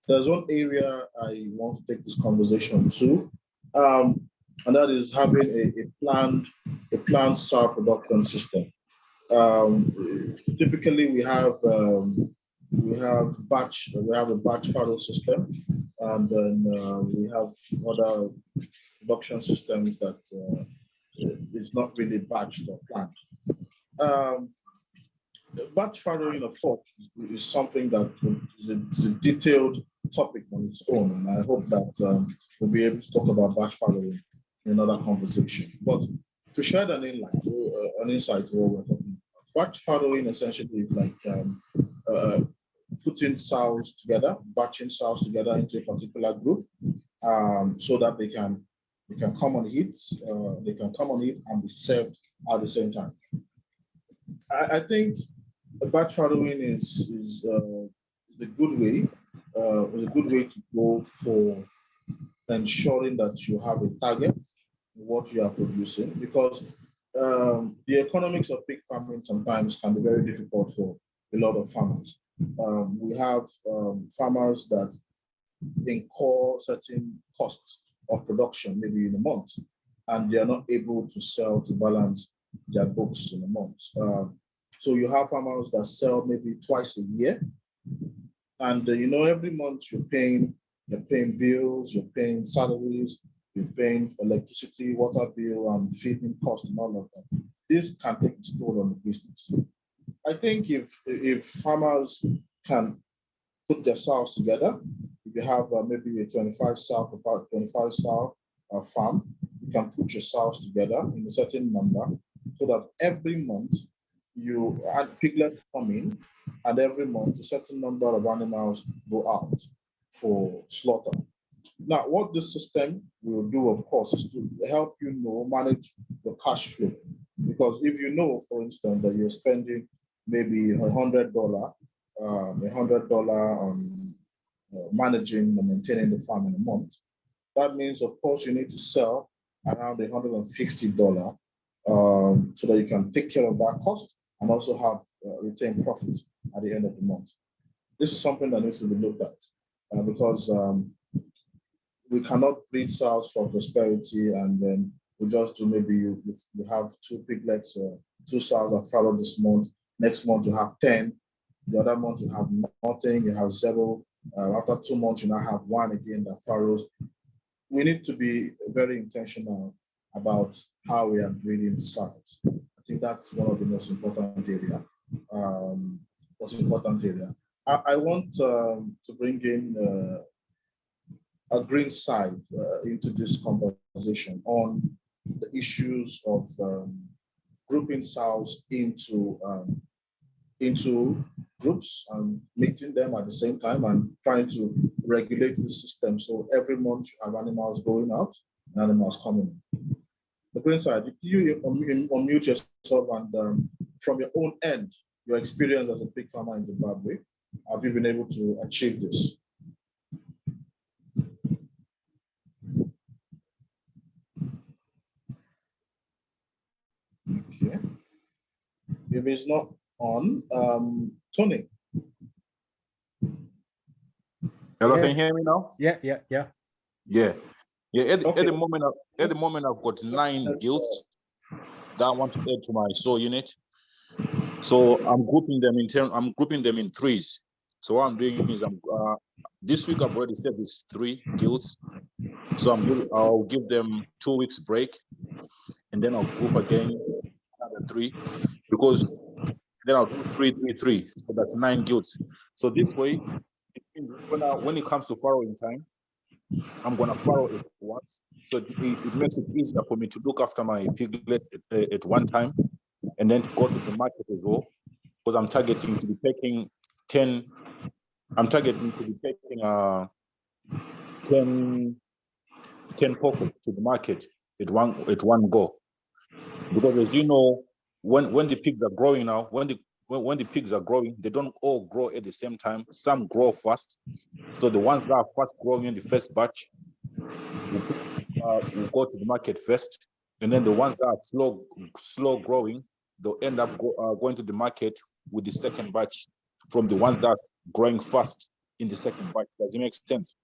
There's one area I want to take this conversation to, and that is having a planned sow production system. Typically, we have a batch fallow system, and then we have other production systems that is not really batched or planned. Batch farrowing, of course, is something that is a detailed topic on its own, and I hope that we'll be able to talk about batch farrowing in another conversation. But to shed an insight to what we're talking about, batch farrowing essentially is like putting sows together, batching sows together into a particular group, so that they can come on heat, and be served at the same time. I think batch farrowing is a good way. Is a good way to go for ensuring that you have a target in what you are producing, because the economics of pig farming sometimes can be very difficult for a lot of farmers. We have farmers that incur certain costs of production, maybe in a month, and they are not able to sell to balance their books in a month. So you have farmers that sell maybe twice a year, and every month you're paying bills, you're paying salaries, you're paying electricity, water bill, and feeding costs and all of that. This can take its toll on the business. I think if farmers can put their sows together, if you have maybe a 25 sow farm, you can put your sows together in a certain number so that every month you add piglets come in, and every month a certain number of animals go out for slaughter. Now, what this system will do, of course, is to help you manage the cash flow. Because if you know, for instance, that you're spending maybe $100 on managing and maintaining the farm in a month, that means, of course, you need to sell around $150 so that you can take care of that cost and also have retained profits at the end of the month. This is something that needs to be looked at because we cannot breed sows for prosperity and then we just do maybe you have 2 piglets, 2 sows that farrow this month. Next month you have 10. The other month you have nothing. You have 0. After 2 months you now have 1 again that farrows. We need to be very intentional about how we are breeding the sows. I think that's one of the most important area. I want to bring in a green side into this conversation on the issues of grouping sows into groups and meeting them at the same time and trying to regulate the system. So every month you have animals going out and animals coming in. The green side, you unmute yourself and from your own end, your experience as a pig farmer in Zimbabwe, have you been able to achieve this? Okay. If it's not on, Tony. Hello, can you hear me now? Yeah. Yeah. At Okay. the moment, I've got 9 guilds that I want to add to my sow unit. So I'm grouping them in 3s. So what I'm doing is this week I've already said these 3 guilds. So I'll give them 2 weeks break, and then I'll group again another 3, because then I'll do 3, 3, 3. So that's 9 guilds. So this way, it means when it comes to farrowing time, I'm gonna farrow it once. So it makes it easier for me to look after my piglet at one time, and then to go to the market as well, because I'm targeting to be taking 10. I'm targeting to be taking 10 pockets to the market at one go. Because as you know, when the pigs are growing now, when the pigs are growing, they don't all grow at the same time. Some grow fast. So the ones that are fast growing in the first batch will go to the market first, and then the ones that are slow growing, they'll end up going to the market with the second batch from the ones that are growing fast in the second batch. Does it make sense?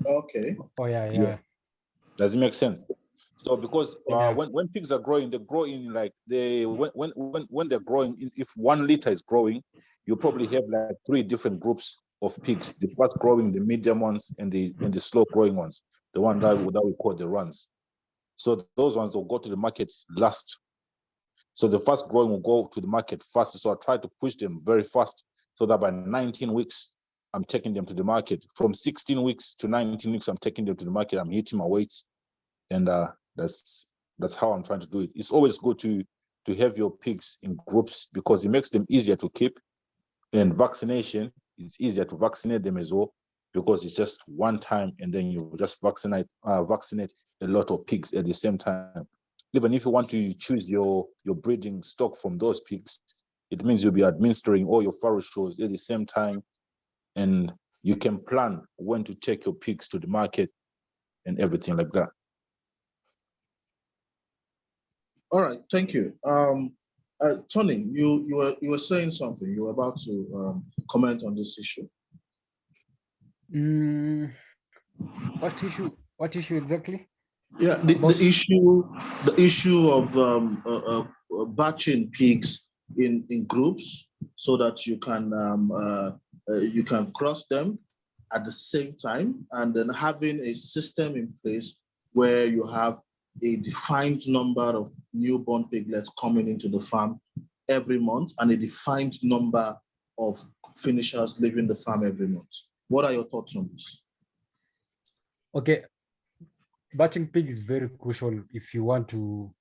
Okay. Oh yeah. Does it make sense? So because when pigs are growing, they grow in like when they're growing, if 1 liter is growing, you probably have like 3 different groups of pigs: the fast growing, the medium ones, and the slow growing ones. The one that we call the runs. So those ones will go to the market last. So the fast growing will go to the market first. So I try to push them very fast so that by 19 weeks, I'm taking them to the market. From 16 weeks to 19 weeks, I'm taking them to the market. I'm hitting my weights. And that's how I'm trying to do it. It's always good to have your pigs in groups because it makes them easier to keep. And vaccination, it's easier to vaccinate them as well because it's just one time and then you just vaccinate a lot of pigs at the same time. Even if you want to choose your breeding stock from those pigs, it means you'll be administering all your farrow shows at the same time, and you can plan when to take your pigs to the market and everything like that. All right, thank you. Tony, you were saying something. You were about to comment on this issue. What issue? What issue exactly? Yeah, the issue of batching pigs in groups so that you can cross them at the same time, and then having a system in place where you have a defined number of newborn piglets coming into the farm every month and a defined number of finishers leaving the farm every month. What are your thoughts on this? Okay, batching pig is very crucial if you want to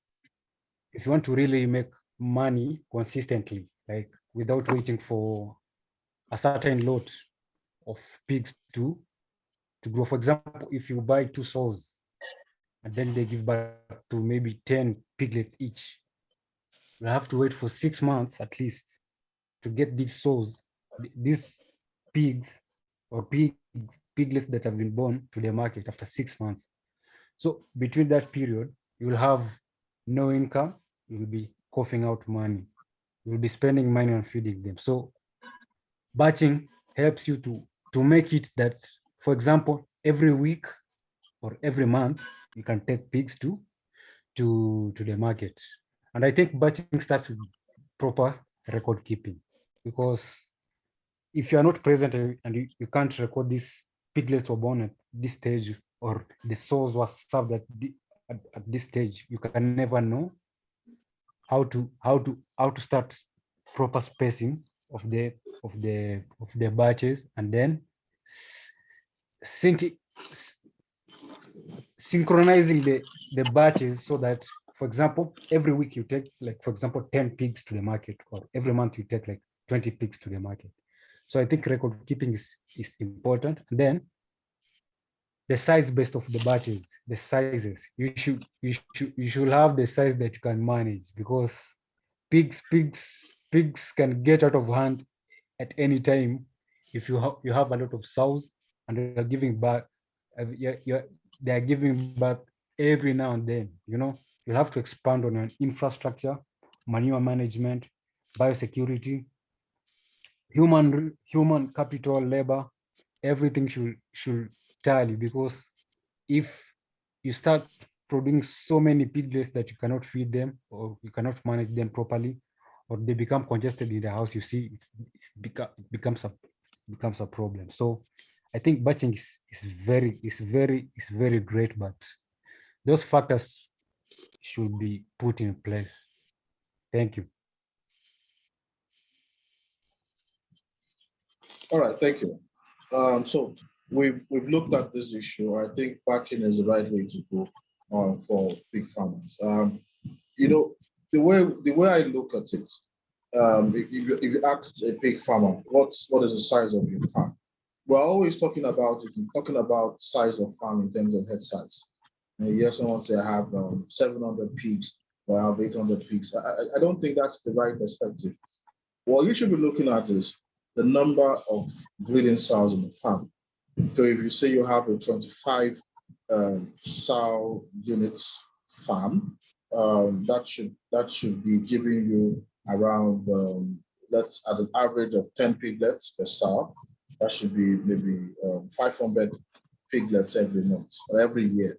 really make money consistently, like without waiting for a certain lot of pigs to grow. For example, if you buy 2 sows and then they give back to maybe 10 piglets each, you have to wait for 6 months at least to get these sows, these pigs or piglets that have been born to the market after 6 months. So between that period, you will have no income, you will be coughing out money, you will be spending money on feeding them. So batching helps you to make it that, for example, every week or every month, you can take pigs to the market. And I think batching starts with proper record keeping, because if you are not present and you can't record these piglets were born at this stage or the sows were served at this stage, you can never know how to start proper spacing of the batches, and then sync synchronizing the batches so that, for example, every week you take, like, for example, 10 pigs to the market, or every month you take like 20 pigs to the market. So I think record keeping is important. And then the size based of the batches, the sizes, you should have the size that you can manage, because pigs can get out of hand at any time. If you have a lot of sows and they're giving back, they are giving back every now and then. You have to expand on an infrastructure, manure management, biosecurity, human capital, labor. Everything should tally, because if you start producing so many piglets that you cannot feed them or you cannot manage them properly, or they become congested in the house, you see it becomes a problem. So I think batching is very great, but those factors should be put in place. Thank you. All right, thank you. So we've looked at this issue. I think batching is the right way to go for pig farmers. The way I look at it, if you ask a pig farmer, what is the size of your farm? We're always talking about, if you're talking about size of farm in terms of head size. And you hear someone say, I have 700 pigs or I have 800 pigs. I don't think that's the right perspective. What you should be looking at is the number of breeding sows in the farm. So if you say you have a 25 sow units farm, that should be giving you around, let's at an average of 10 piglets per sow. That should be maybe 500 piglets every month or every year.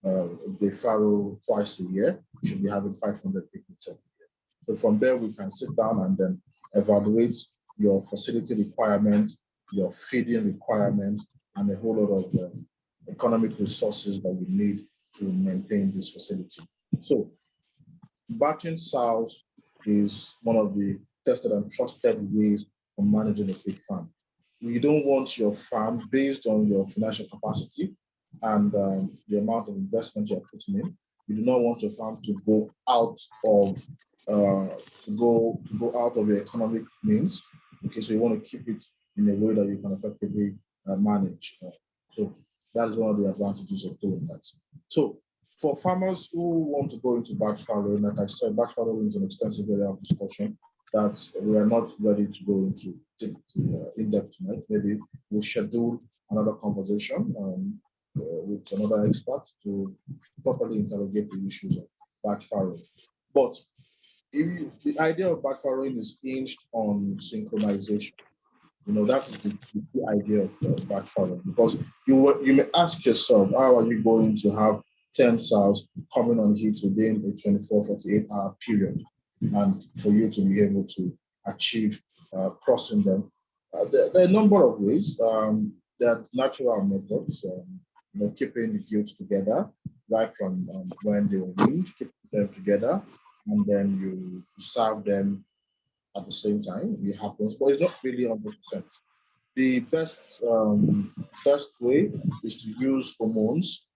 If they farrow twice a year, you should be having 500 piglets every year. So from there, we can sit down and then evaluate your facility requirements, your feeding requirements, and a whole lot of economic resources that we need to maintain this facility. So batching sows is one of the tested and trusted ways of managing a pig farm. You don't want your farm, based on your financial capacity and the amount of investment you're putting in, you do not want your farm to go out of your economic means. Okay, so you want to keep it in a way that you can effectively manage. So that is one of the advantages of doing that. So for farmers who want to go into batch farrowing, like I said, batch farrowing is an extensive area of discussion that we are not ready to go into in depth tonight. Maybe we'll schedule another conversation with another expert to properly interrogate the issues of batch farrowing. But The idea of back farrowing is hinged on synchronization. That is the key idea of back farrowing, because you may ask yourself, how are you going to have 10 cells coming on heat within a 24, 48-hour period, and for you to be able to achieve crossing them? There are a number of ways. There are natural methods, keeping the guilds together, right from when they were weaned, keeping them together, and then you serve them at the same time. It happens, but it's not really 100%. The best way is to use hormones,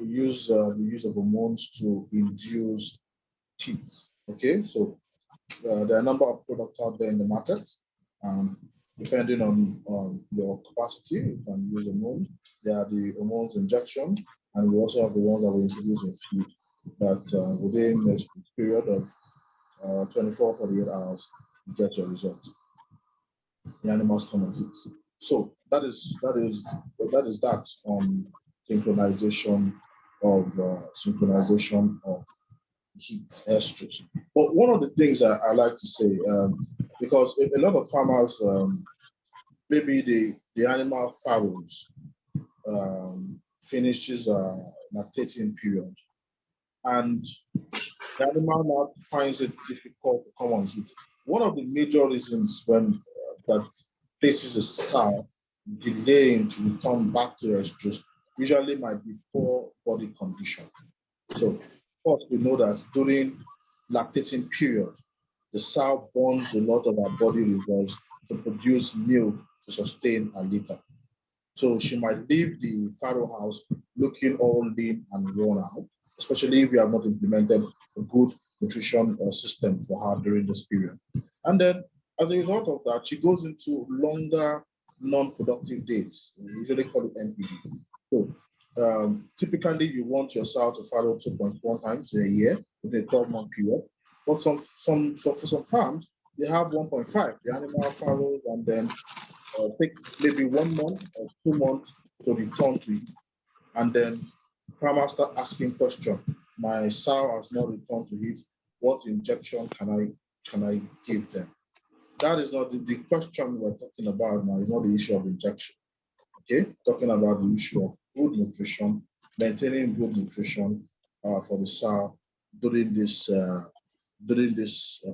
use the use of hormones to induce teeth. Okay, so there are a number of products out there in the market. Depending on your capacity, you can use hormones. There are the hormones injection, and we also have the ones that we introduce in feed that within a period of 24, 48 hours, you get your result. The animals come and eat. So that is that on synchronization of heat estrus. But one of the things I like to say, because a lot of farmers, maybe the animal farrows finishes lactating period, and the animal now finds it difficult to come on heat. One of the major reasons when that places a sow delaying to return back to estrus usually might be poor body condition. So, of course, we know that during lactating period, the sow burns a lot of her body reserves to produce milk to sustain her litter. So she might leave the farrow house looking all lean and worn out, especially if you have not implemented a good nutrition system for her during this period. And then as a result of that, she goes into longer non-productive days. We usually call it NPD. So typically you want your sow to farrow 2.1 times in a year within a 12-month period. But for some farms, they have 1.5. The animal farrows and then take maybe 1 month or 2 months to return to heat. And then farmers start asking questions. My sow has not returned to heat. What injection can I give them? That is not the question we're talking about now. Is not the issue of injection. Okay, talking about the issue of good nutrition, maintaining good nutrition for the sow during this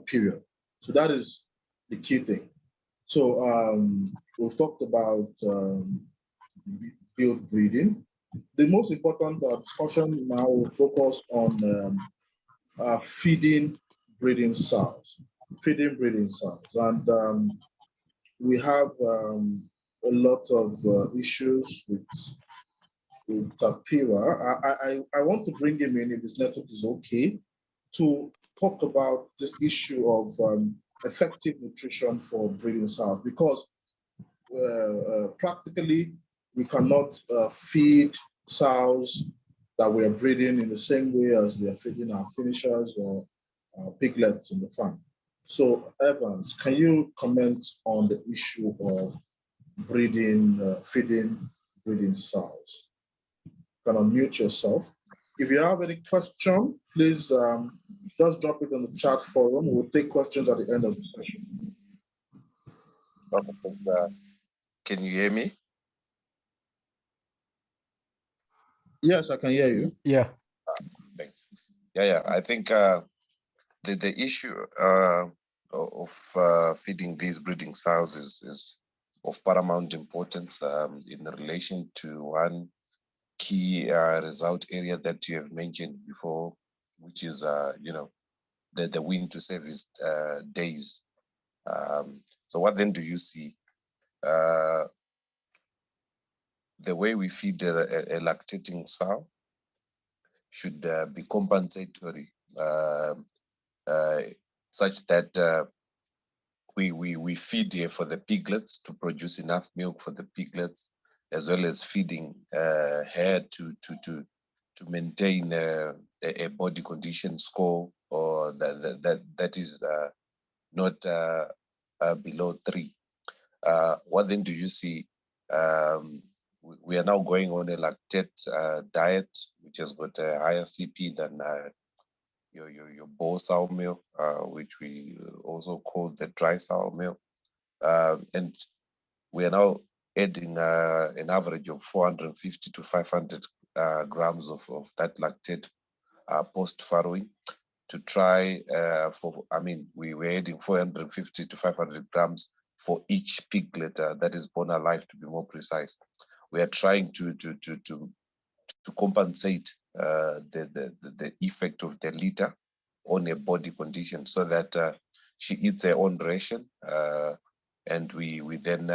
period. So that is the key thing. So we've talked about field breeding. The most important discussion now will focus on feeding breeding sows. Feeding breeding sows. And we have a lot of issues with Tapiwa. I want to bring him in, if his network is okay, to talk about this issue of effective nutrition for breeding sows, because practically we cannot feed sows that we are breeding in the same way as we are feeding our finishers or piglets in the farm. So Evans, can you comment on the issue of breeding, feeding breeding sows? You can unmute yourself. If you have any question, please just drop it on the chat forum. We'll take questions at the end of the session. Can you hear me? Yes, I can hear you. Yeah. Thanks. Yeah. I think the issue of feeding these breeding sows is of paramount importance in relation to one key result area that you have mentioned before, which is the wean to service days. So what then do you see? The way we feed a lactating sow should be compensatory, such that we feed here for the piglets to produce enough milk for the piglets, as well as feeding hair to maintain a body condition score, or that is not below 3. What then do you see? We are now going on a lactate diet, which has got a higher CP than your boar sow meal, which we also call the dry sow meal. And we are now adding an average of 450 to 500 grams of that lactate post-farrowing to try we were adding 450 to 500 grams for each piglet that is born alive, to be more precise. We are trying to compensate the effect of the litter on a body condition, so that she eats her own ration, and we then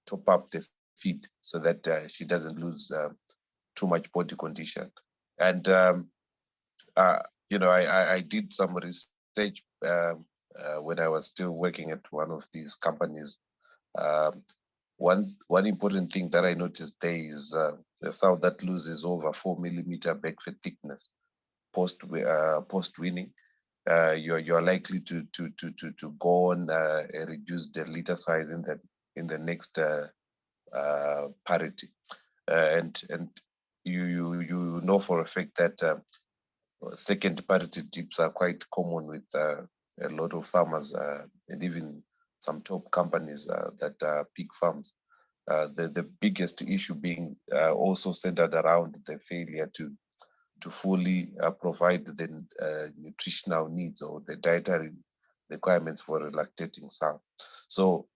top up the feed so that she doesn't lose too much body condition. And I did some research when I was still working at one of these companies. One important thing that I noticed there is a sow that loses over 4 millimeter back fat thickness post weaning. You're likely to go on reduce the litter size in the next parity, and you know for a fact that second parity dips are quite common with a lot of farmers and even some top companies that are pig farms. The biggest issue being also centered around the failure to fully provide the nutritional needs or the dietary requirements for a lactating sow. So,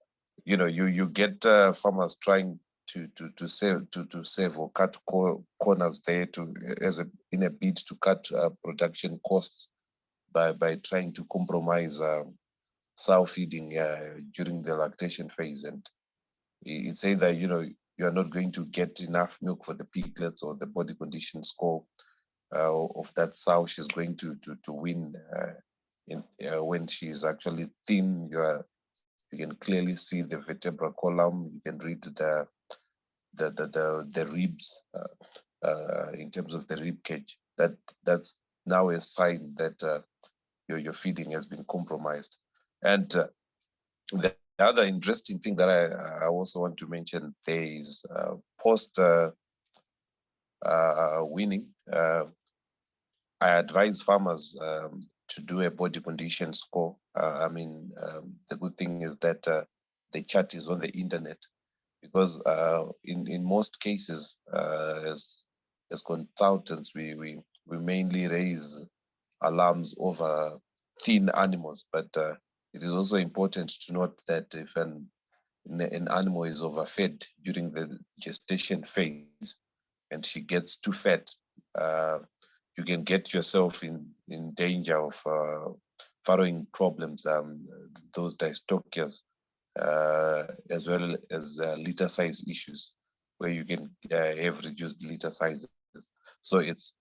you get farmers trying to save or cut corners there in a bid to cut production costs by trying to compromise sow feeding during the lactation phase. And it's either you are not going to get enough milk for the piglets, or the body condition score of that sow she's going to win when she's actually thin. You can clearly see the vertebral column. You can read the ribs in terms of the rib cage. That's now a sign that your feeding has been compromised. And the other interesting thing that I also want to mention there is post weaning. I advise farmers to do a body condition score. The good thing is that the chart is on the internet, because in most cases, as consultants, we mainly raise alarms over thin animals. But it is also important to note that if an animal is overfed during the gestation phase and she gets too fat, you can get yourself in danger of farrowing problems, those dystocias, as well as litter size issues, where you can have reduced litter sizes. So it's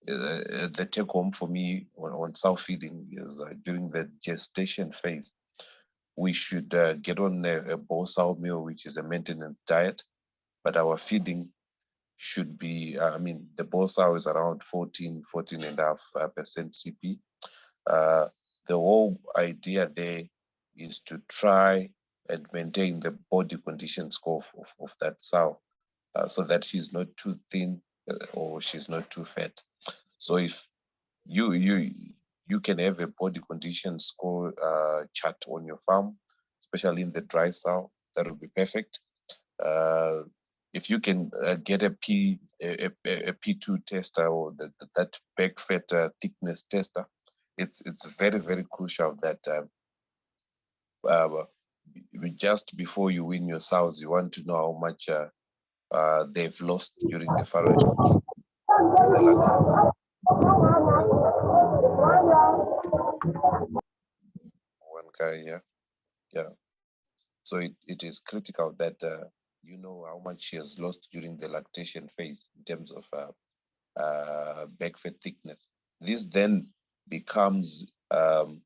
the take home for me on sow feeding is during the gestation phase, we should get on a boar sow meal, which is a maintenance diet, but our feeding should be, the boar sow is around 14.5% CP. The whole idea there is to try and maintain the body condition score of that sow, so that she's not too thin or she's not too fat. So if you can have a body condition score chart on your farm, especially in the dry sow, that would be perfect. If you can get a P2 tester, or that back fat thickness tester, it's very, very crucial that just before you win your sows, you want to know how much they've lost during the farrowing. One guy, yeah. So it is critical that you know how much she has lost during the lactation phase in terms of back fat thickness. This then becomes the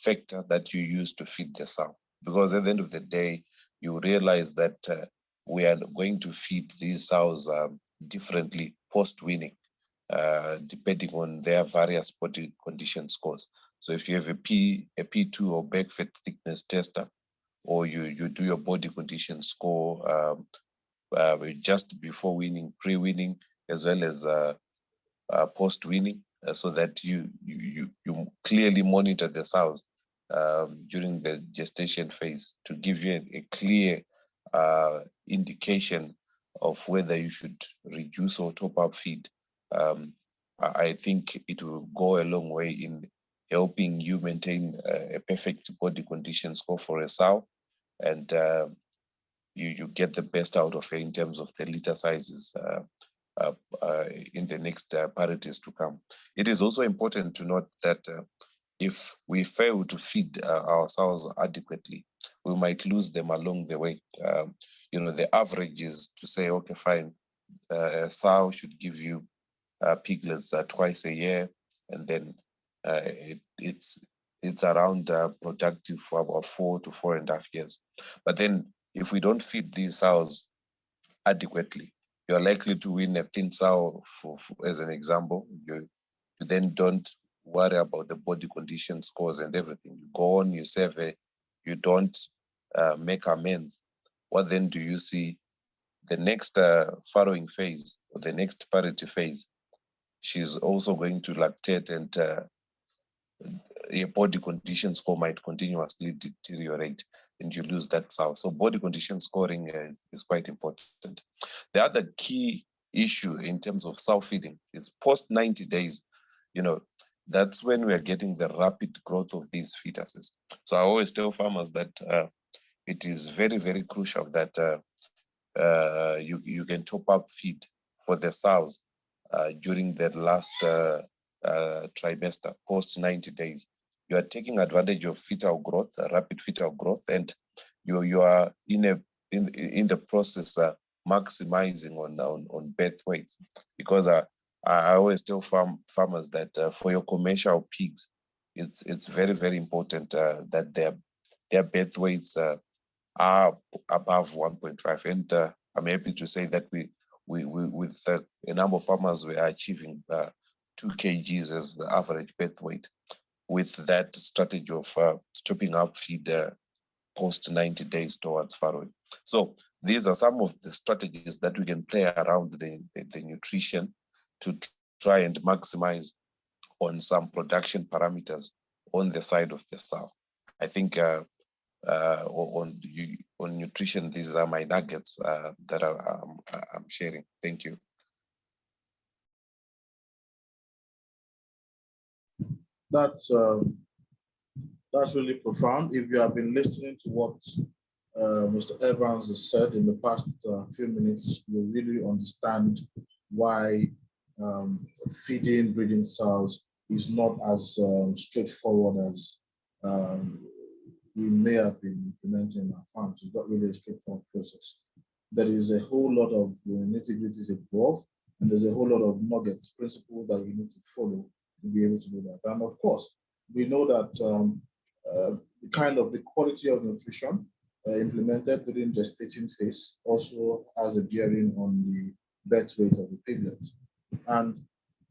factor that you use to feed the sow, because at the end of the day, you realize that we are going to feed these sows differently post-weaning, depending on their various body condition scores. So if you have a P2 or back fat thickness tester, or you do your body condition score just before weaning, pre-weaning, as well as post-weaning, so that you clearly monitor the sows during the gestation phase to give you a clear indication of whether you should reduce or top up feed. I think it will go a long way in helping you maintain a perfect body condition score for a sow, and you get the best out of it in terms of the litter sizes in the next parities to come. It is also important to note that if we fail to feed our sows adequately, we might lose them along the way. The average is to say, okay, fine, a sow should give you piglets twice a year, and then it's around productive for about 4 to 4.5 years. But then if we don't feed these sows adequately, you're likely to win a thin sow, as an example. You then don't worry about the body condition scores and everything. You go on, you survey, you don't make amends. What then do you see? The next farrowing phase, or the next parity phase, she's also going to lactate, and your body condition score might continuously deteriorate, and you lose that sow. So body condition scoring is quite important. The other key issue in terms of sow feeding is post 90 days. That's when we are getting the rapid growth of these fetuses. So I always tell farmers that it is very, very crucial that you can top up feed for the sows during the last trimester, post 90 days. You are taking advantage of fetal growth, rapid fetal growth, and you are in the process maximizing on birth weight. Because I always tell farmers that for your commercial pigs, it's very, very important that their birth weights are above 1.5, and I'm happy to say that we with a number of farmers, we are achieving 2 kgs as the average birth weight with that strategy of topping up feed post 90 days towards farrowing. So these are some of the strategies that we can play around the nutrition to try and maximize on some production parameters on the side of the sow. I think on nutrition, these are my nuggets that I'm sharing. Thank you. That's really profound. If you have been listening to what Mr. Evans has said in the past few minutes, you really understand why feeding breeding sows is not as straightforward as we may have been implementing in our farms. It's not really a straightforward process. There is a whole lot of nitty-gritties involved, and there's a whole lot of nuggets, principles that you need to follow to be able to do that. And of course, we know that the quality of nutrition implemented during gestating phase also has a bearing on the birth weight of the piglet. And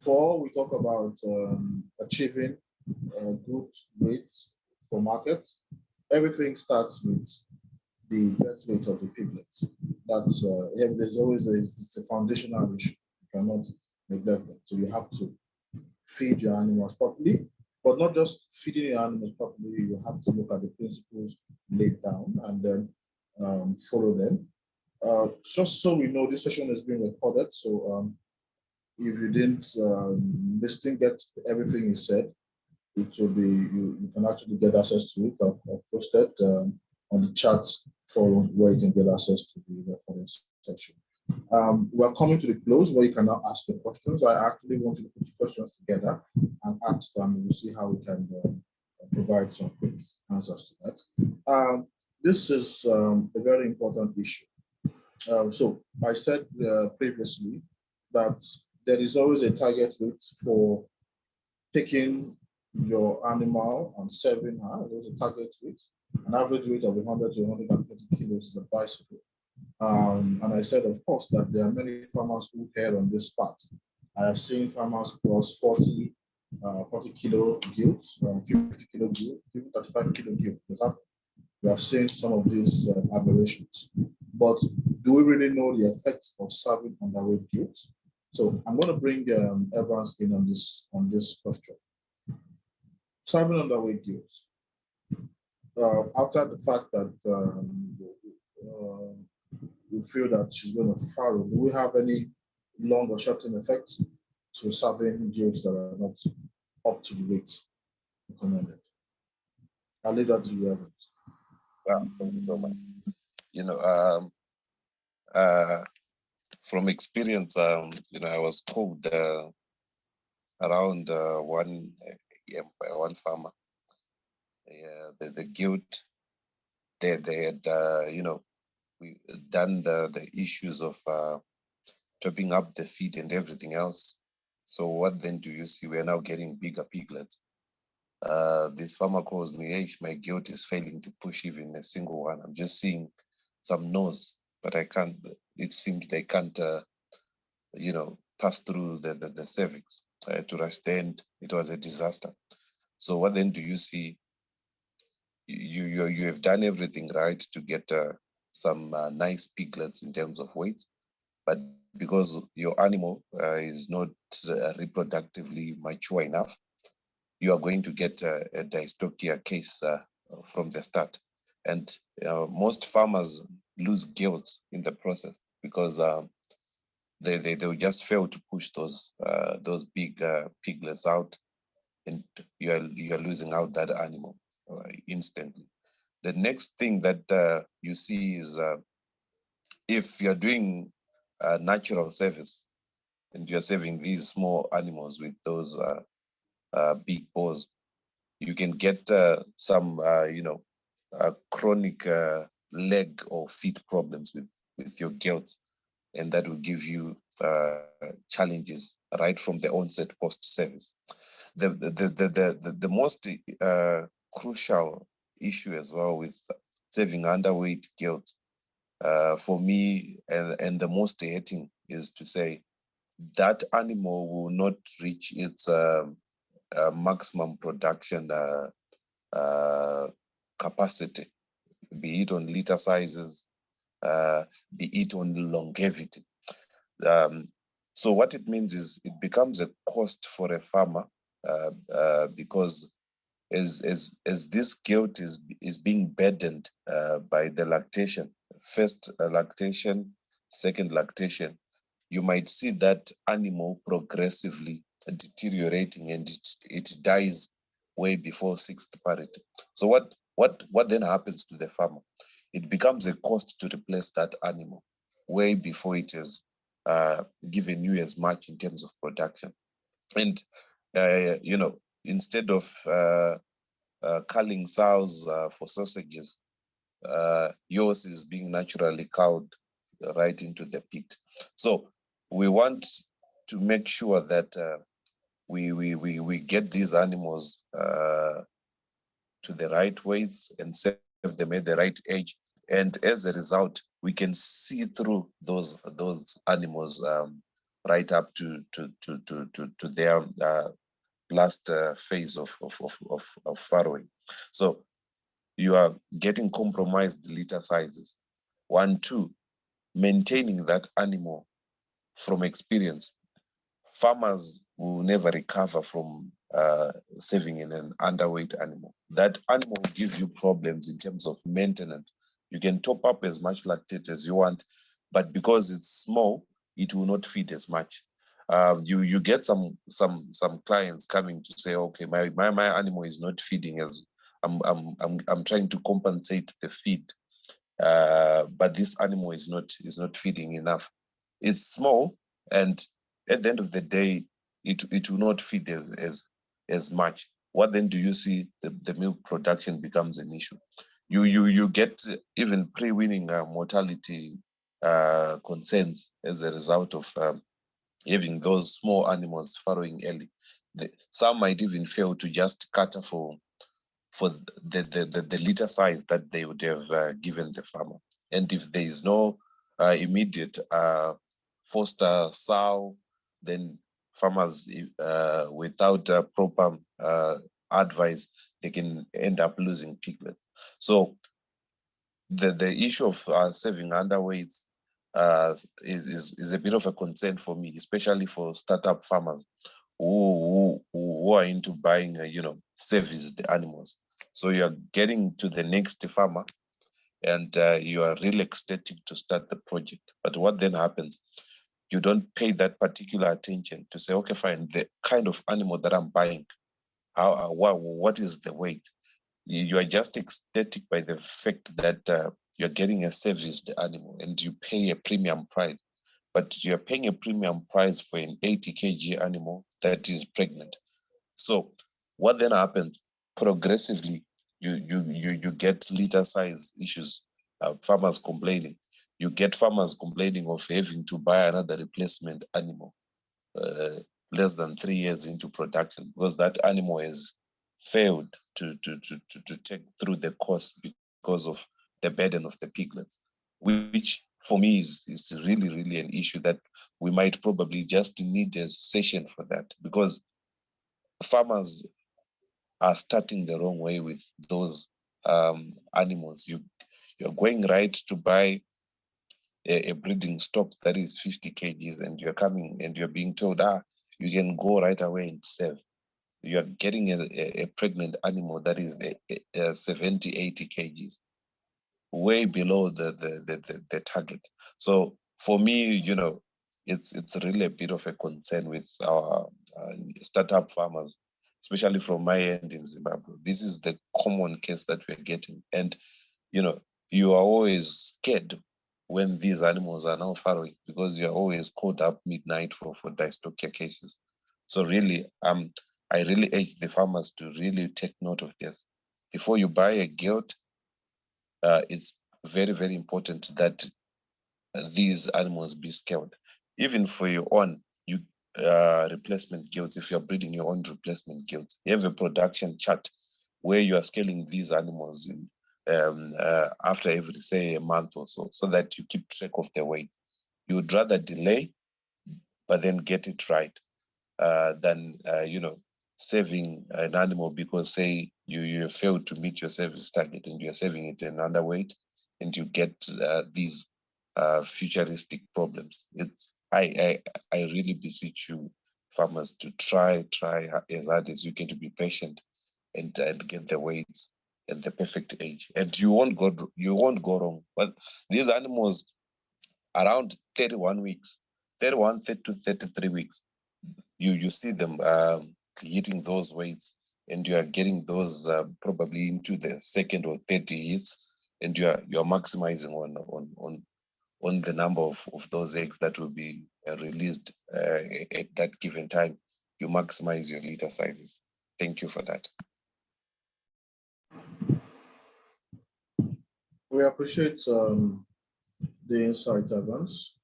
for we talk about achieving good weights for market, everything starts with the birth weight of the piglet. That's there's always it's a foundational issue. You cannot neglect that. So you have to feed your animals properly, but not just feeding your animals properly. You have to look at the principles laid down and then follow them. Just so we know, this session is being recorded. So if you didn't listen, get everything you said, it will be you can actually get access to it. I've posted on the chat forum where you can get access to the recorded session. We're coming to the close where you can now ask your questions. I actually want you to put the questions together and ask them. We'll see how we can provide some quick answers to that. This is a very important issue. So I said previously that there is always a target weight for taking your animal and serving her. There's a target weight. An average weight of 100 to 130 kilos is a bicycle. And I said, of course, that there are many farmers who err on this part. I have seen farmers cross 40 kilo guilt, 50 kilo guilt, 35 kilo guilt. We have seen some of these aberrations. But do we really know the effects of serving underweight guilt? So I'm going to bring Evans in on this question. Serving underweight girls. After the fact that we feel that she's going to farrow, do we have any long or short-term effects to serving girls that are not up to the weight recommended? I'll leave that to you, Evans. Thank you so much. You know, from experience, you know, I was told around one farmer, the guilt, they had, you know, we done the issues of topping up the feed and everything else. So what then do you see? We're now getting bigger piglets. This farmer calls me, hey, my guilt is failing to push even a single one. I'm just seeing some nose, but I can't, it seems they can't, you know, pass through the cervix to rush the end. It was a disaster. So what then do you see? You have done everything right to get some nice piglets in terms of weight, but because your animal is not reproductively mature enough, you are going to get a dystocia case from the start. And most farmers lose guilt in the process because they will just fail to push those big piglets out, and you are losing out that animal instantly. The next thing that you see is if you're doing natural service and you're saving these small animals with those big balls, you can get some, you know, chronic leg or feet problems with your gilts, and that will give you challenges right from the onset post-service. The most crucial issue as well with saving underweight guilt for me, and the most hating, is to say that animal will not reach its maximum production capacity, be it on litter sizes, be it on longevity. So what it means is it becomes a cost for a farmer because as this guilt is being burdened by the lactation, first lactation, second lactation, you might see that animal progressively deteriorating, and it dies way before sixth parity. So what then happens to the farmer? It becomes a cost to replace that animal way before it has given you as much in terms of production. And you know, instead of culling sows for sausages, yours is being naturally cowed right into the pit. So we want to make sure that we get these animals to the right weights and save them at the right age. And as a result, we can see through those animals right up to their last phase of farrowing. So you are getting compromised litter sizes. 1, 2, maintaining that animal from experience. Farmers will never recover from saving in an underweight animal. That animal will give you problems in terms of maintenance. You can top up as much lactate as you want, but because it's small, it will not feed as much. You get some clients coming to say, okay, my animal is not feeding as I'm trying to compensate the feed, but this animal is not feeding enough. It's small, and at the end of the day, it will not feed as much. What then do you see? The milk production becomes an issue. You get even pre-weaning mortality concerns as a result of having those small animals farrowing early. Some might even fail to just cater for the litter size that they would have given the farmer. And if there is no immediate foster sow, then farmers, without proper advice, they can end up losing piglets. So the issue of saving underweights is a bit of a concern for me, especially for startup farmers who are into buying, serviced animals. So you're getting to the next farmer and you are really ecstatic to start the project. But what then happens? You don't pay that particular attention to say, okay, fine, the kind of animal that I'm buying, what is the weight? You are just ecstatic by the fact that you're getting a serviced animal and you pay a premium price. But you're paying a premium price for an 80 kg animal that is pregnant. So what then happens? Progressively, you get litter size issues, farmers complaining. You get farmers complaining of having to buy another replacement animal less than 3 years into production because that animal has failed to take through the course because of the burden of the piglets, which for me is really, really an issue that we might probably just need a session for that, because farmers are starting the wrong way with those animals. You're going right to buy a breeding stock that is 50 kgs and you're coming and you're being told, you can go right away and serve. You're getting a pregnant animal that is 70, 80 kgs, way below the target. So for me, it's really a bit of a concern with our startup farmers, especially from my end in Zimbabwe. This is the common case that we're getting. And, you are always scared when these animals are now farrowing because you're always called up midnight for dystocia cases. So really, I really urge the farmers to really take note of this. Before you buy a gilt, it's very, very important that these animals be scaled. Even for your own replacement gilts, if you're breeding your own replacement gilts, you have a production chart where you are scaling these animals in, after every, say, a month or so that you keep track of their weight. You would rather delay, but then get it right than, saving an animal because, say, you failed to meet your service target and you're saving it in underweight and you get these futuristic problems. I really beseech you, farmers, to try as hard as you can to be patient and get the weights at the perfect age, and you won't go wrong. But these animals around 31 weeks, 31 to 33 weeks, you see them hitting those weights, and you are getting those probably into the second or third hits, and you're maximizing on the number of those eggs that will be released at that given time. You maximize your litter sizes. Thank you for that. We appreciate the insight, Evans.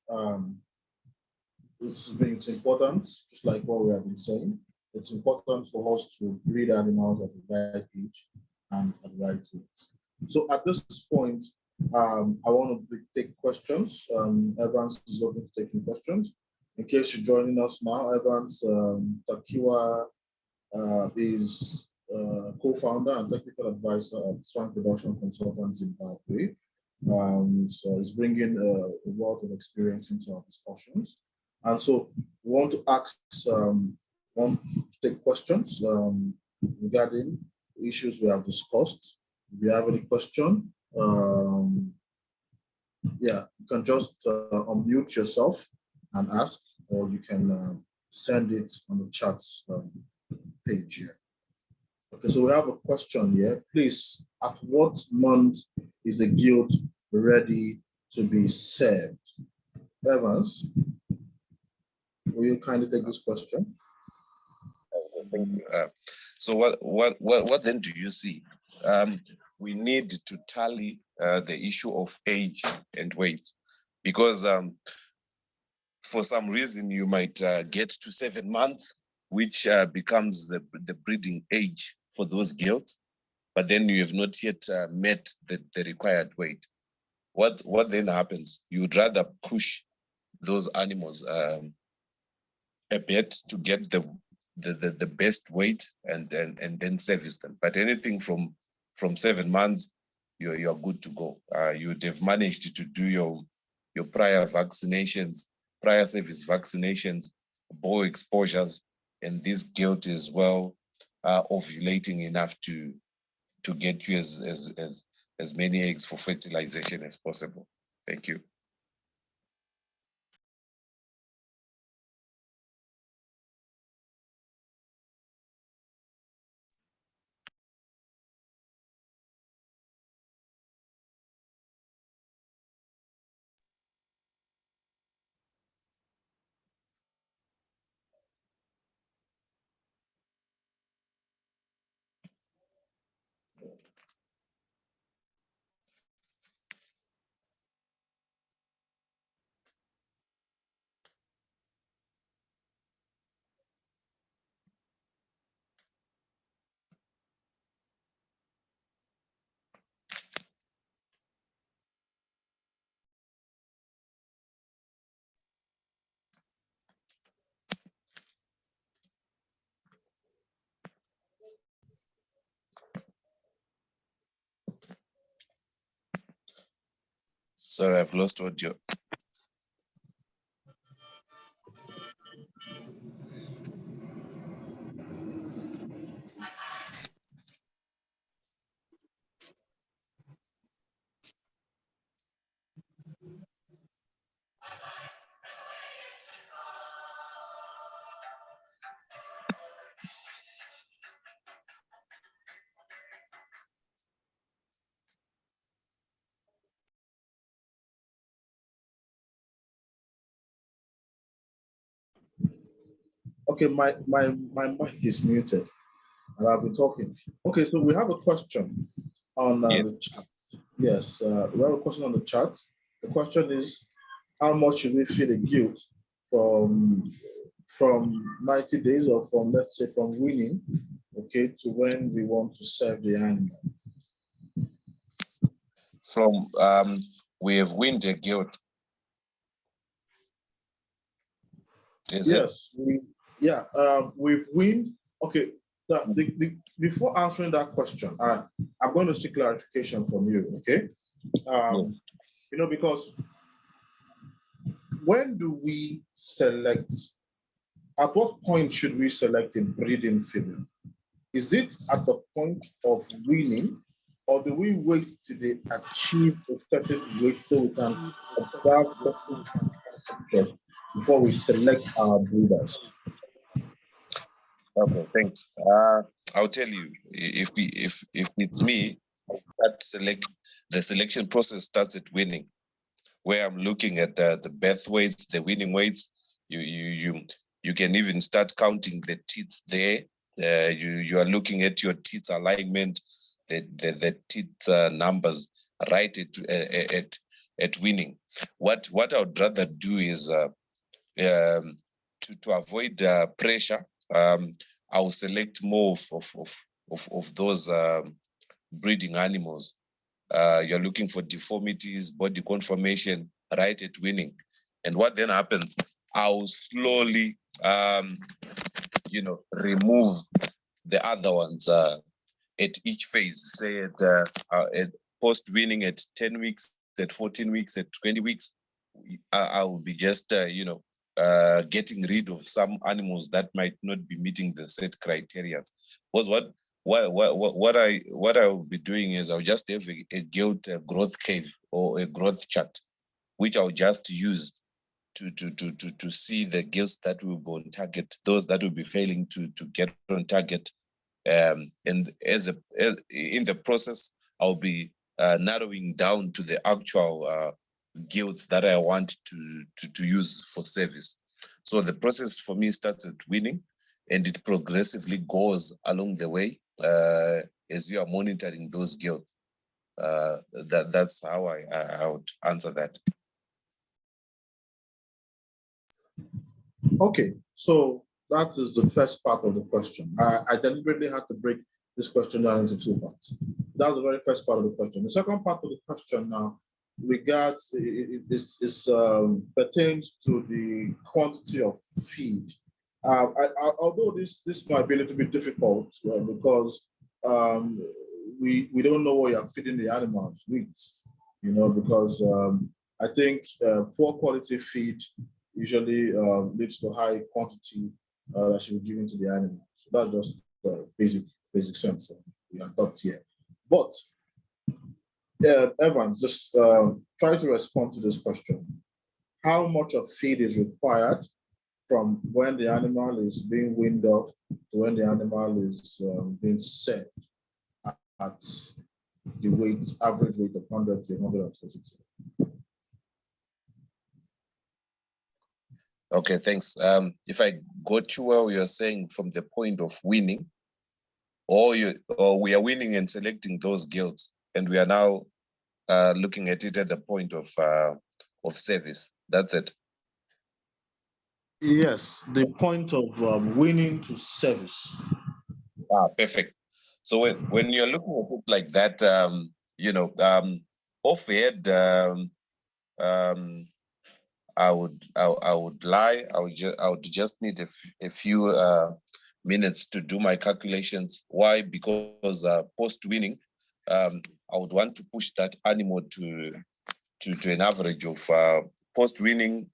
It's important, just like what we have been saying. It's important for us to breed animals at the right age and at the right weight. So at this point, I want to take questions. Evans is open to taking questions. In case you're joining us now, Evans Takiwa is co-founder and technical advisor of Swine Production Consultants Zimbabwe. So he's bringing a wealth of experience into our discussions. And so we want to ask, want to take questions regarding issues we have discussed. If you have any question, you can just unmute yourself and ask, or you can send it on the chat page here. Okay, so we have a question here. Please, at what month is the gilt ready to be served? Evans, will you kindly take this question? Thank you. So what then do you see? We need to tally the issue of age and weight, because for some reason you might get to 7 months, which becomes the breeding age for those gilts, but then you have not yet met the required weight. What then happens? You would rather push those animals a bit to get the best weight and then service them. But anything from 7 months, you're good to go. You'd have managed to do your prior vaccinations, prior service vaccinations, bull exposures, and this guilt as well ovulating enough to get you as many eggs for fertilization as possible. Thank you. Sorry, I've lost audio. Okay, my mic is muted and I've been talking. Okay, so we have a question on Yes. the chat. Yes, we have a question on the chat. The question is, how much should we feel the guilt from 90 days or from, let's say, from weaning, okay, to when we want to serve the animal? From we have weaned a guilt. Yes, we've weaned. Okay, before answering that question, I'm going to seek clarification from you. Okay, Yes. you know, because when do we select? At what point should we select a breeding female? Is it at the point of weaning, or do we wait till they achieve a certain weight so we can observe certain features before we select our breeders? Okay, thanks. I'll tell you, if it's me, the selection process starts at winning, where I'm looking at the birth weights, the winning weights. You can even start counting the teats there. You are looking at your teats alignment, the teats numbers right at winning. What I would rather do is to avoid pressure. I will select more of those breeding animals. You're looking for deformities, body conformation, right at winning. And what then happens, I'll slowly, remove the other ones at each phase, say at post-winning at 10 weeks, at 14 weeks, at 20 weeks. I will be just, getting rid of some animals that might not be meeting the set criteria. Because what I will be doing is I'll just have a guilt growth curve or a growth chart, which I'll just use to see the gilts that will be on target, those that will be failing to get on target. And in the process, I'll be narrowing down to the actual guilds that I want to use for service. So the process for me starts at winning, and it progressively goes along the way as you are monitoring those guilds. That's how I would answer that. Okay, so that is the first part of the question. I deliberately had to break this question down into two parts. That's the very first part of the question. The second part of the question now regards pertains to the quantity of feed. Although this might be a little bit difficult because we don't know what you're feeding the animals with, you know, because I think poor quality feed usually leads to high quantity that should be given to the animal. So that's just basic sense we are taught here. But Evans, just try to respond to this question. How much of feed is required from when the animal is being weaned off to when the animal is being served at the average weight of 100 to 120 kilos? Okay, thanks. If I got you well, you're saying from the point of winning, or we are winning and selecting those girls, and we are now looking at it at the point of service. That's it. Yes, the point of winning to service. Perfect. So when you're looking at it like that, off-head, I would lie. I would just need a few minutes to do my calculations. Why? Because post-winning, I would want to push that animal to an average of post-winning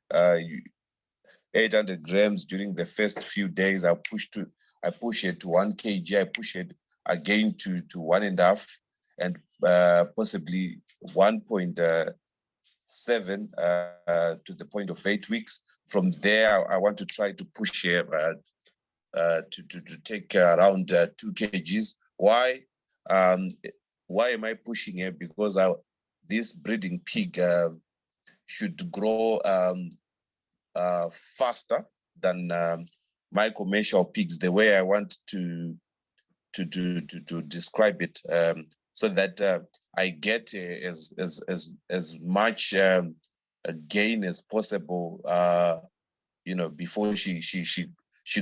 800 grams during the first few days. I push it to 1 kg. I push it again to 1.5 and possibly 1.7 to the point of 8 weeks. From there, I want to try to push it to take around 2 kgs. Why? Why am I pushing it? Because this breeding pig should grow faster than my commercial pigs, the way I want to describe it, so that I get as much gain as possible, before she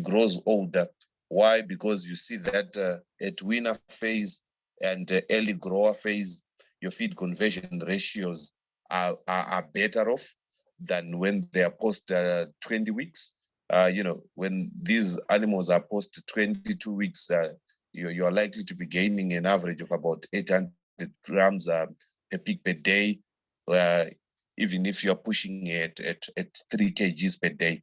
grows older. Why? Because you see that at winner phase and early grower phase, your feed conversion ratios are better off than when they are post 20 weeks. When these animals are post 22 weeks, you're likely to be gaining an average of about 800 grams per pig per day, even if you're pushing it at 3 kgs per day.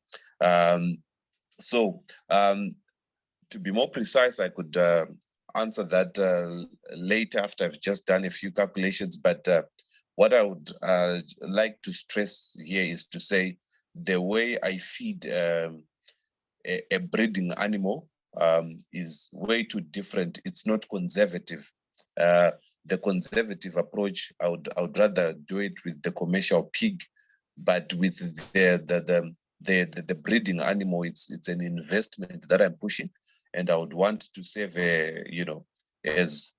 To be more precise, I could answer that later after I've just done a few calculations. But what I would like to stress here is to say the way I feed a breeding animal is way too different. It's not conservative. The conservative approach, I would rather do it with the commercial pig, but with the breeding animal, it's an investment that I'm pushing, and I would want to save as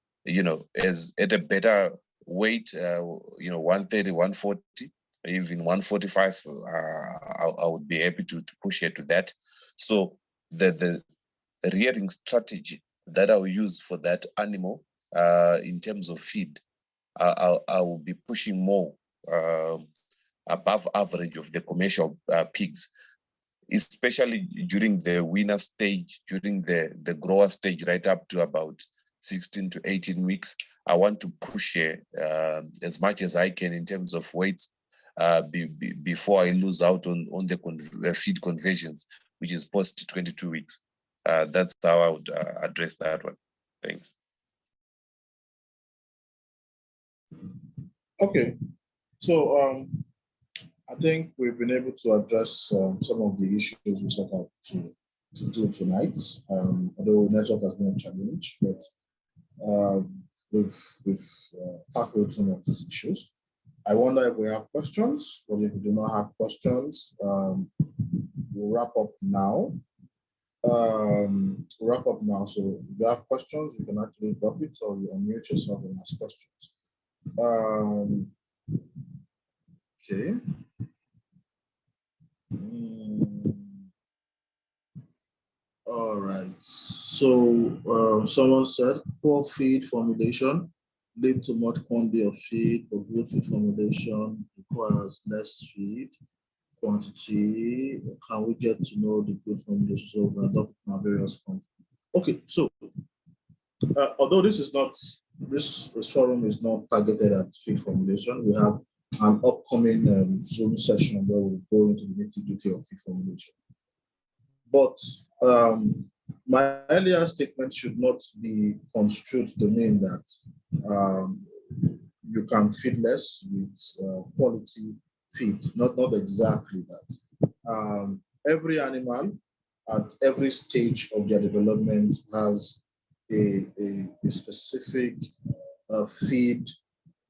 at a better weight, 130, 140, even 145. I would be happy to push it to that. So the rearing strategy that I will use for that animal in terms of feed, I will be pushing more above average of the commercial pigs, especially during the winner stage, during the grower stage, right up to about 16 to 18 weeks. I want to push as much as I can in terms of weights before I lose out on the feed conversions, which is post 22 weeks. That's how I would address that one. Thanks. Okay, so I think we've been able to address some of the issues we set out to do tonight. Although network has been a challenge, but we've tackled some of these issues. I wonder if we have questions, but if we do not have questions, we'll wrap up now. So if you have questions, you can actually drop it or you unmute yourself and ask questions. Okay. All right. So someone said poor feed formulation lead to much quantity of feed, but good feed formulation requires less feed quantity. Can we get to know the good formulation so we can adopt various forms? Okay. So although this forum is not targeted at feed formulation, we have an upcoming Zoom session where we'll go into the nitty-gritty of feed formulation. But my earlier statement should not be construed to mean that you can feed less with quality feed. Not exactly that. Every animal at every stage of their development has a specific feed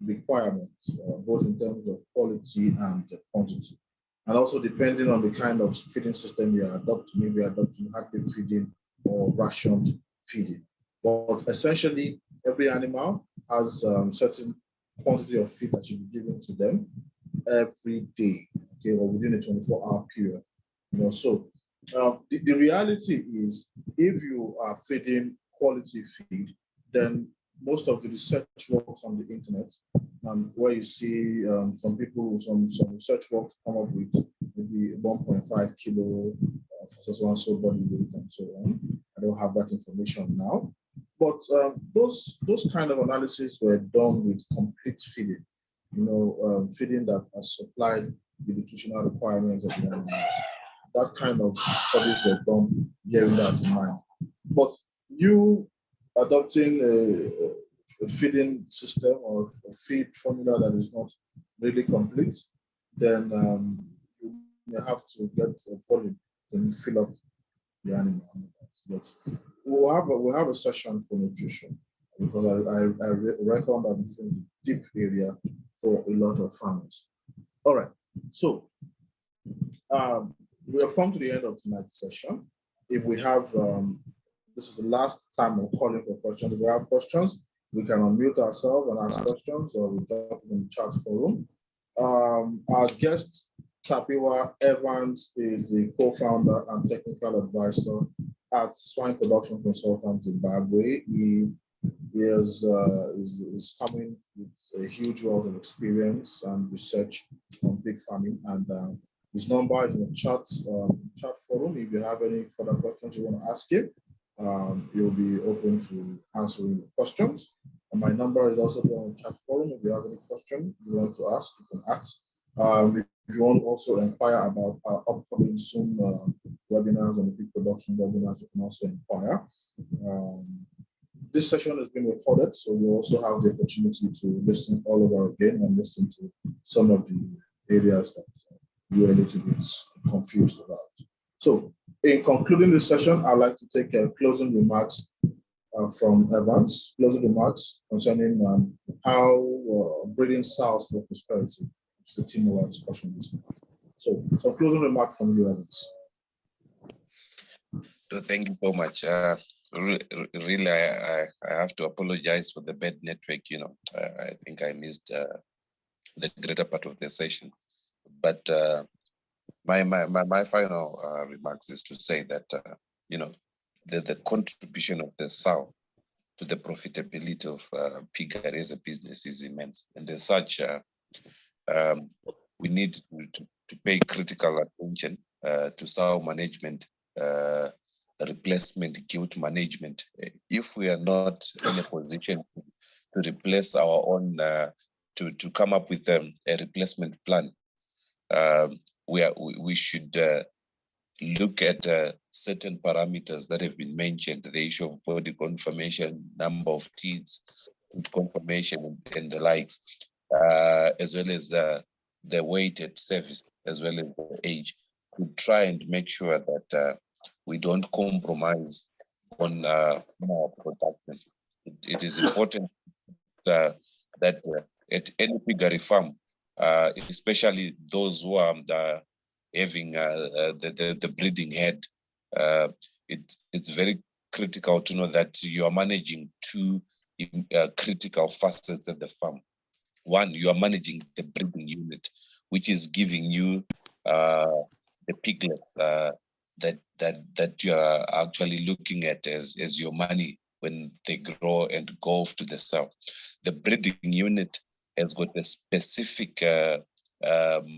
requirements, both in terms of quality and quantity. And also depending on the kind of feeding system you are adopting, maybe you're adopting active feeding or rationed feeding. But essentially, every animal has certain quantity of feed that should be given to them every day, okay, or within a 24-hour period. So the reality is, if you are feeding quality feed, then most of the research works on the internet, where you see some people, some research work come up with maybe 1.5 kilo for so and so body weight and so on. I don't have that information now, but those kind of analyses were done with complete feeding, feeding that has supplied the nutritional requirements of the animals. That kind of studies were done bearing that in mind. But you adopting a feeding system or a feed formula that is not really complete, then you may have to get a volume and fill up the animal. But we'll have a session for nutrition, because I reckon that it's a deep area for a lot of farmers. All right, so we have come to the end of tonight's session. If we have, this is the last time I'm calling for questions. If we have questions, we can unmute ourselves and ask questions, or we talk in the chat forum. Our guest, Tapiwa Evans, is the co-founder and technical advisor at Swine Production Consultant Zimbabwe. He is coming with a huge wealth of experience and research on pig farming, and his number is in the chat forum. If you have any further questions you want to ask him, he'll be open to answering your questions. And my number is also there on the chat forum. If you have any question you want to ask, you can ask. If you want to also inquire about our upcoming Zoom webinars and the pig production webinars, you can also inquire. This session has been recorded, so you also have the opportunity to listen all over again and listen to some of the areas that you are a little bit confused about. So, in concluding this session, I'd like to take closing remarks from Evans, closing remarks concerning how breeding sows for prosperity is the theme of our discussion this month. So, some closing remarks from you, Evans. Thank you so much. Really, I have to apologize for the bad network. I think I missed the greater part of the session. But my final remarks is to say that the contribution of the sow to the profitability of piggery as a business is immense, and as such, we need to pay critical attention to sow management, replacement guilt management. If we are not in a position to replace our own, to come up with a replacement plan, we should look at certain parameters that have been mentioned: the issue of body conformation, number of teeth, food conformation, and the likes, as well as the weight at service, as well as the age, to try and make sure that we don't compromise on more production. It is important that at any piggery farm, especially those who are having the breeding head, it's very critical to know that you are managing two critical facets at the farm. One, you are managing the breeding unit, which is giving you the piglets that you are actually looking at as your money when they grow and go off to the south. The breeding unit has got a specific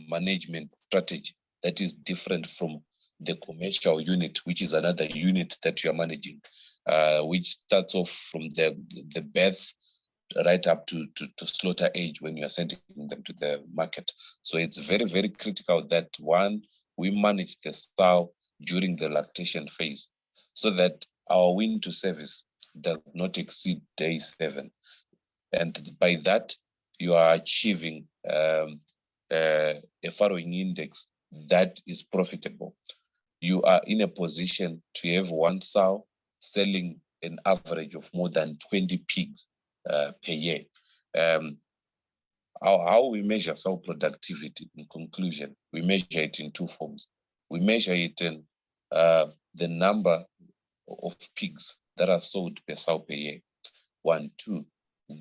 management strategy that is different from the commercial unit, which is another unit that you are managing, which starts off from the birth right up to slaughter age when you are sending them to the market. So it's very, very critical that one, we manage the sow during the lactation phase so that our win to service does not exceed day 7. And by that, you are achieving a farrowing index that is profitable. You are in a position to have one sow selling an average of more than 20 pigs per year. How we measure sow productivity, in conclusion, we measure it in 2 forms. We measure it in the number of pigs that are sold per sow per year. 1, 2,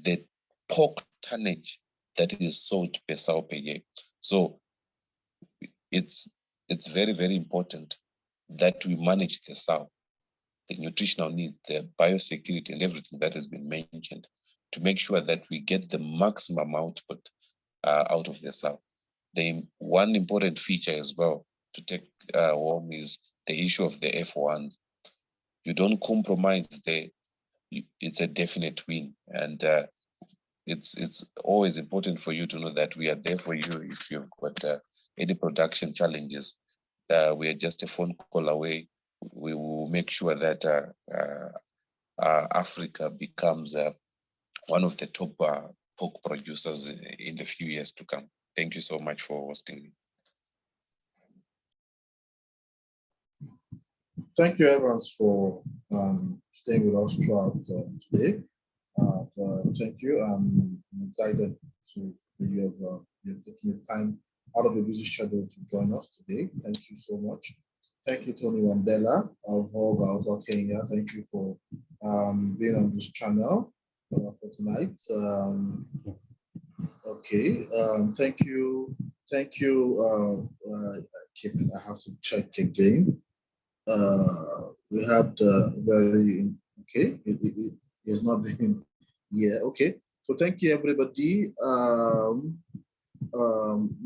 the pork tonnage that is sold per sow per year. So it's very, very important that we manage the sow, the nutritional needs, the biosecurity, and everything that has been mentioned to make sure that we get the maximum output out of the sow. The one important feature as well to take home is the issue of the F1s. You don't compromise there. It's a definite win. And it's always important for you to know that we are there for you if you've got any production challenges. We are just a phone call away. We will make sure that Africa becomes one of the top pork producers in the few years to come. Thank you so much for hosting me. Thank you, Evans, for staying with us throughout today. Thank you. I'm excited to you have taken your time out of your busy schedule to join us today. Thank you so much. Thank you, Tony Wandela of Holga, Kenya. Thank you for being on this channel for tonight. Thank you. Thank you. I have to check again. We had very okay. It is not being okay. So thank you, everybody.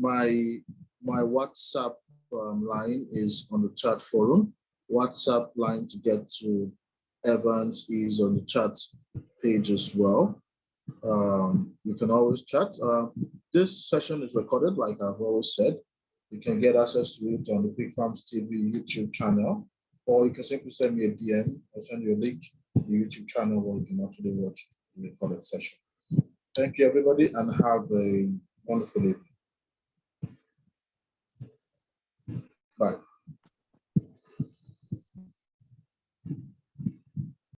My WhatsApp line is on the chat forum. WhatsApp line to get to Evans is on the chat page as well. You can always chat. This session is recorded, like I've always said. You can get access to it on the Big Farms TV YouTube channel, or you can simply send me a DM. I'll send you a link to the YouTube channel where you can actually watch the recorded session. Thank you, everybody, and have a wonderful evening. Bye.